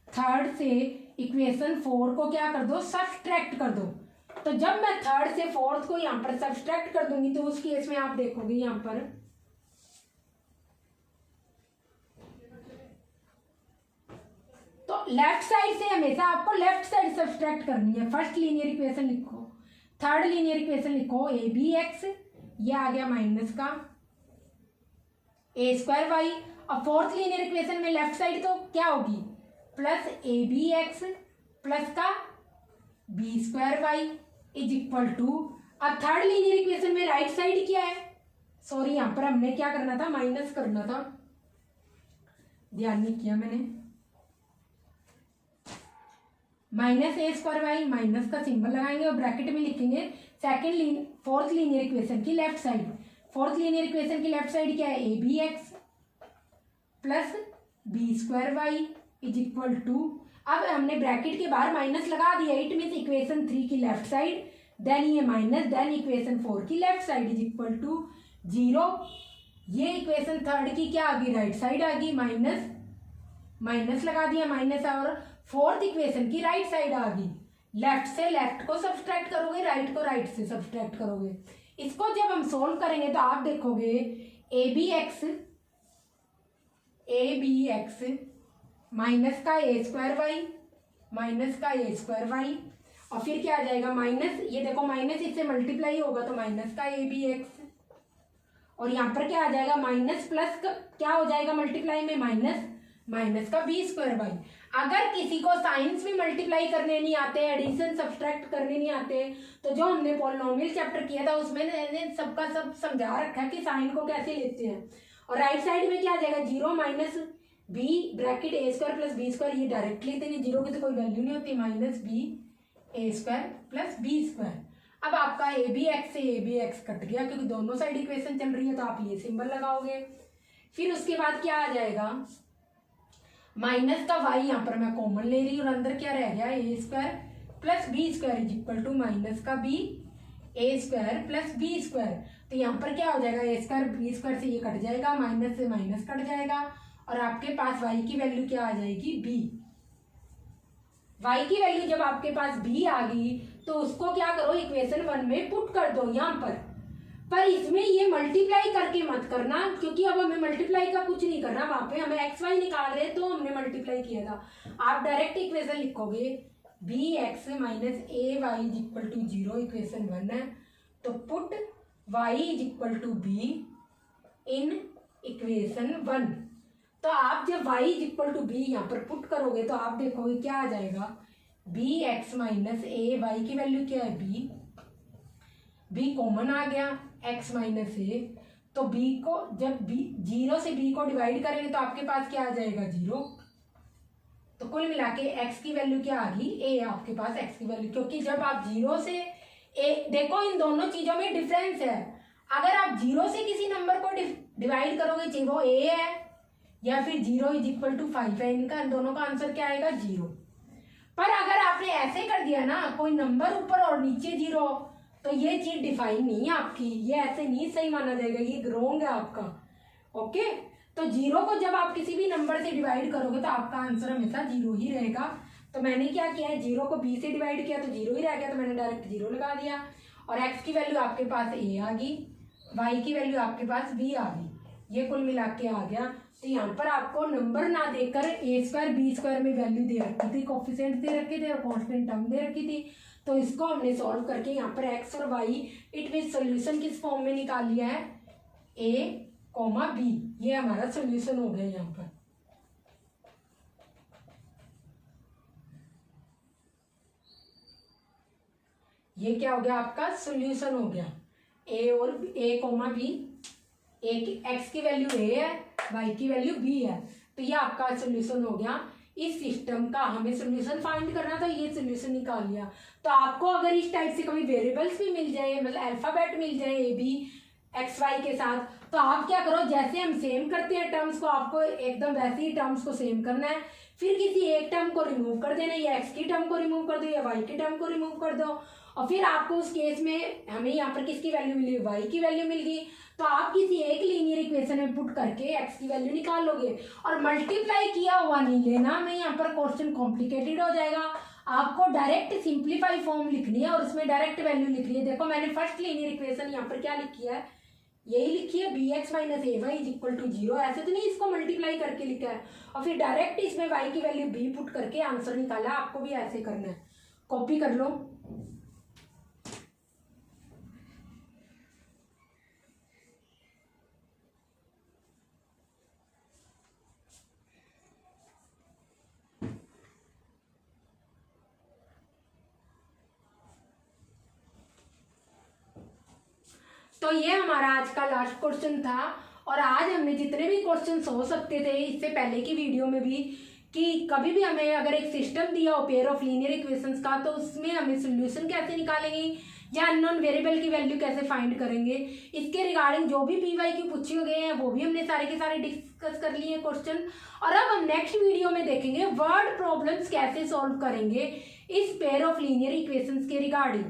थर्ड से इक्वेशन 4 को क्या कर दो, सब्सट्रैक्ट कर दो। तो जब मैं थर्ड से फोर्थ को यहाँ पर सब्सट्रैक्ट कर दूंगी तो उस केस में आप देखोगे यहाँ पर तो लेफ्ट साइड से हमेशा आपको लेफ्ट साइड सब्सट्रैक्ट करनी है। फर्स्ट लीनियर इक्वेशन लिखो, थर्ड लीनियर इक्वेशन लिखो, ए बी एक्स, ये आ गया माइनस का ए स्क्वायर वाई। अब फोर्थ लीनियर इक्वेशन में लेफ्ट साइड तो क्या होगी, plus a b x plus का b square y is equal to. अब थर्ड लीनियर इक्वेशन में राइट साइड क्या है, सॉरी यहाँ पर हमने क्या करना था, माइनस करना था, ध्यान नहीं किया मैंने। Minus a square y, minus का सिंबल लगाएंगे और ब्रैकेट में लिखेंगे फोर्थ लीनियर इक्वेशन की left side. Fourth linear equation की लेफ्ट साइड क्या है, a b x plus b square y is equal to. अब हमने ब्रैकेट के बाहर माइनस लगा दिया, इट मीन्स इक्वेशन 3 की लेफ्ट साइड, देन ये माइनस, देन इक्वेशन 4 की left side is equal to 0। ये इक्वेशन थर्ड की क्या आ गई, राइट साइड आ गई, माइनस माइनस लगा दिया माइनस, और फोर्थ इक्वेशन की राइट साइड आ गई। लेफ्ट से लेफ्ट को सब्सट्रैक्ट करोगे, राइट को राइट से सब्सट्रैक्ट करोगे। इसको जब हम सोल्व करेंगे तो आप देखोगे ए बी एक्स माइनस का ए स्क्वायर वाई, माइनस का ए स्क्वायर वाई, और फिर क्या आ जाएगा माइनस, ये देखो माइनस इससे मल्टीप्लाई होगा तो माइनस का ए बी एक्स, और यहाँ पर क्या आ जाएगा माइनस प्लस क्या हो जाएगा मल्टीप्लाई में, माइनस माइनस का बी स्क्वायर वाई। अगर किसी को साइंस में मल्टीप्लाई करने नहीं आते, एडिशन सब्सट्रैक्ट करने नहीं आते, तो जो हमने पॉलिनोमियल चैप्टर किया था उसमें मैंने सबका सब समझा रखा है कि साइन को कैसे लेते हैं। और राइट साइड में क्या आ जाएगा, 0 माइनस बी ब्रैकेट ए स्क्वायर प्लस बी स्क्वायर, ये डायरेक्टली लेते हैं, 0 की तो कोई वैल्यू नहीं होती, minus B a square plus b square. अब आपका ए बी एक्स से ए बी एक्स कट गया क्योंकि दोनों साइड इक्वेशन चल रही है, तो आप ये सिंबल लगाओगे। फिर उसके बाद क्या आ जाएगा, माइनस का वाई यहाँ पर मैं कॉमन ले रही हूँ और अंदर क्या रह गया, a square plus b square is equal to minus का b a square plus b square. तो यहाँ पर क्या हो जाएगा, ए स्क्वायर बी स्क्वायर से ये कट जाएगा, माइनस से माइनस कट जाएगा, और आपके पास y की वैल्यू क्या आ जाएगी, b। y की वैल्यू जब आपके पास b आ गई तो उसको क्या करो, इक्वेशन 1 में पुट कर दो यहाँ पर इसमें ये मल्टीप्लाई करके मत करना क्योंकि अब हमें मल्टीप्लाई का कुछ नहीं करना, वहां पे हमें एक्स वाई निकाल रहे तो हमने मल्टीप्लाई किया था। आप डायरेक्ट इक्वेशन लिखोगे b x minus a y is equal to 0, equation 1 है, तो put y is equal to b in equation 1। तो आप जब y is equal to b यहाँ पर पुट करोगे तो आप देखोगे क्या आ जाएगा, B x minus a, Y की वैल्यू क्या है बी कॉमन आ गया, x माइनस ए, तो b को जब b 0 से b को डिवाइड करेंगे तो आपके पास क्या आ जाएगा, 0। तो कुल मिला के x की वैल्यू क्या आ गई, a आपके पास x की वैल्यू, क्योंकि जब आप 0 से a, देखो इन दोनों चीजों में डिफरेंस है। अगर आप 0 से किसी नंबर को डिवाइड करोगे, चाहे वो a है या फिर 0 = 5 है, इनका दोनों का आंसर क्या आएगा 0। पर अगर आपने ऐसे कर दिया ना, कोई नंबर ऊपर और नीचे 0, तो ये चीज डिफाइन नहीं है आपकी, ये ऐसे नहीं सही माना जाएगा, ये रॉन्ग है आपका। ओके, तो 0 को जब आप किसी भी नंबर से डिवाइड करोगे तो आपका आंसर हमेशा 0 ही रहेगा। तो मैंने क्या किया है, 0 को b से डिवाइड किया तो 0 ही रह गया, तो मैंने डायरेक्ट 0 लगा दिया। और x की वैल्यू आपके पास a आ गई, y की वैल्यू आपके पास b आ गई, ये कुल मिला के आ गया। तो यहाँ पर आपको नंबर ना देकर a² b² में वैल्यू दे रखी थी, कोफिशिएंट दे रखे थे और कांस्टेंट टर्म दे रखी थी। तो इसको हमने सॉल्व करके यहाँ पर x और y इट मीन सोल्यूशन किस फॉर्म में निकाल लिया है, a, b, ये हमारा सोल्यूशन हो गया। यहाँ पर ये क्या हो गया, आपका सोल्यूशन हो गया। a और b, x की वैल्यू a है, y की वैल्यू b है, तो ये आपका सोल्यूशन हो गया। इस सिस्टम का हमें सोल्यूशन फाइंड करना था, ये सोल्यूशन निकाल लिया। तो आपको अगर इस टाइप से कभी वेरिएबल्स भी मिल जाए, मतलब अल्फाबेट मिल जाए a b x y के साथ, तो आप क्या करो, जैसे हम सेम करते हैं टर्म्स को, आपको एकदम वैसे ही टर्म्स को सेम करना है। फिर किसी एक टर्म को रिमूव कर देना, या x की टर्म को रिमूव कर दो या y की टर्म को रिमूव कर दो, और फिर आपको उस केस में हमें यहाँ पर किसकी वैल्यू मिली, y की वैल्यू मिल गई। तो आप किसी एक लीनियर इक्वेशन में पुट करके x की वैल्यू निकाल लोगे। और मल्टीप्लाई किया हुआ नहीं लेना, हमें यहाँ पर क्वेश्चन कॉम्प्लिकेटेड हो जाएगा। आपको डायरेक्ट सिंप्लीफाई फॉर्म लिखनी है और उसमें डायरेक्ट वैल्यू लिखनी है। देखो मैंने फर्स्ट लीनियर इक्वेशन यहाँ पर क्या लिखी है, यही लिखी है, bx - ay = 0। ऐसे तो नहीं इसको मल्टीप्लाई करके लिखा है और फिर डायरेक्ट इसमें y की वैल्यू b पुट करके आंसर निकाला। आपको भी ऐसे करना है, कॉपी कर लो। तो ये हमारा आज का लास्ट क्वेश्चन था। और आज हमने जितने भी क्वेश्चंस हो सकते थे इससे पहले की वीडियो में भी, कि कभी भी हमें अगर एक सिस्टम दिया हो पेयर ऑफ लीनियर इक्वेशंस का, तो उसमें हमें सोल्यूशन कैसे निकालेंगे या अननोन वेरिएबल की वैल्यू कैसे फाइंड करेंगे, इसके रिगार्डिंग जो भी PYQ पूछे गए हैं वो भी हमने सारे के सारे डिस्कस कर लिए क्वेश्चन। और अब हम नेक्स्ट वीडियो में देखेंगे वर्ड प्रॉब्लम्स कैसे सॉल्व करेंगे इस पेयर ऑफ लीनियर इक्वेशंस के रिगार्डिंग।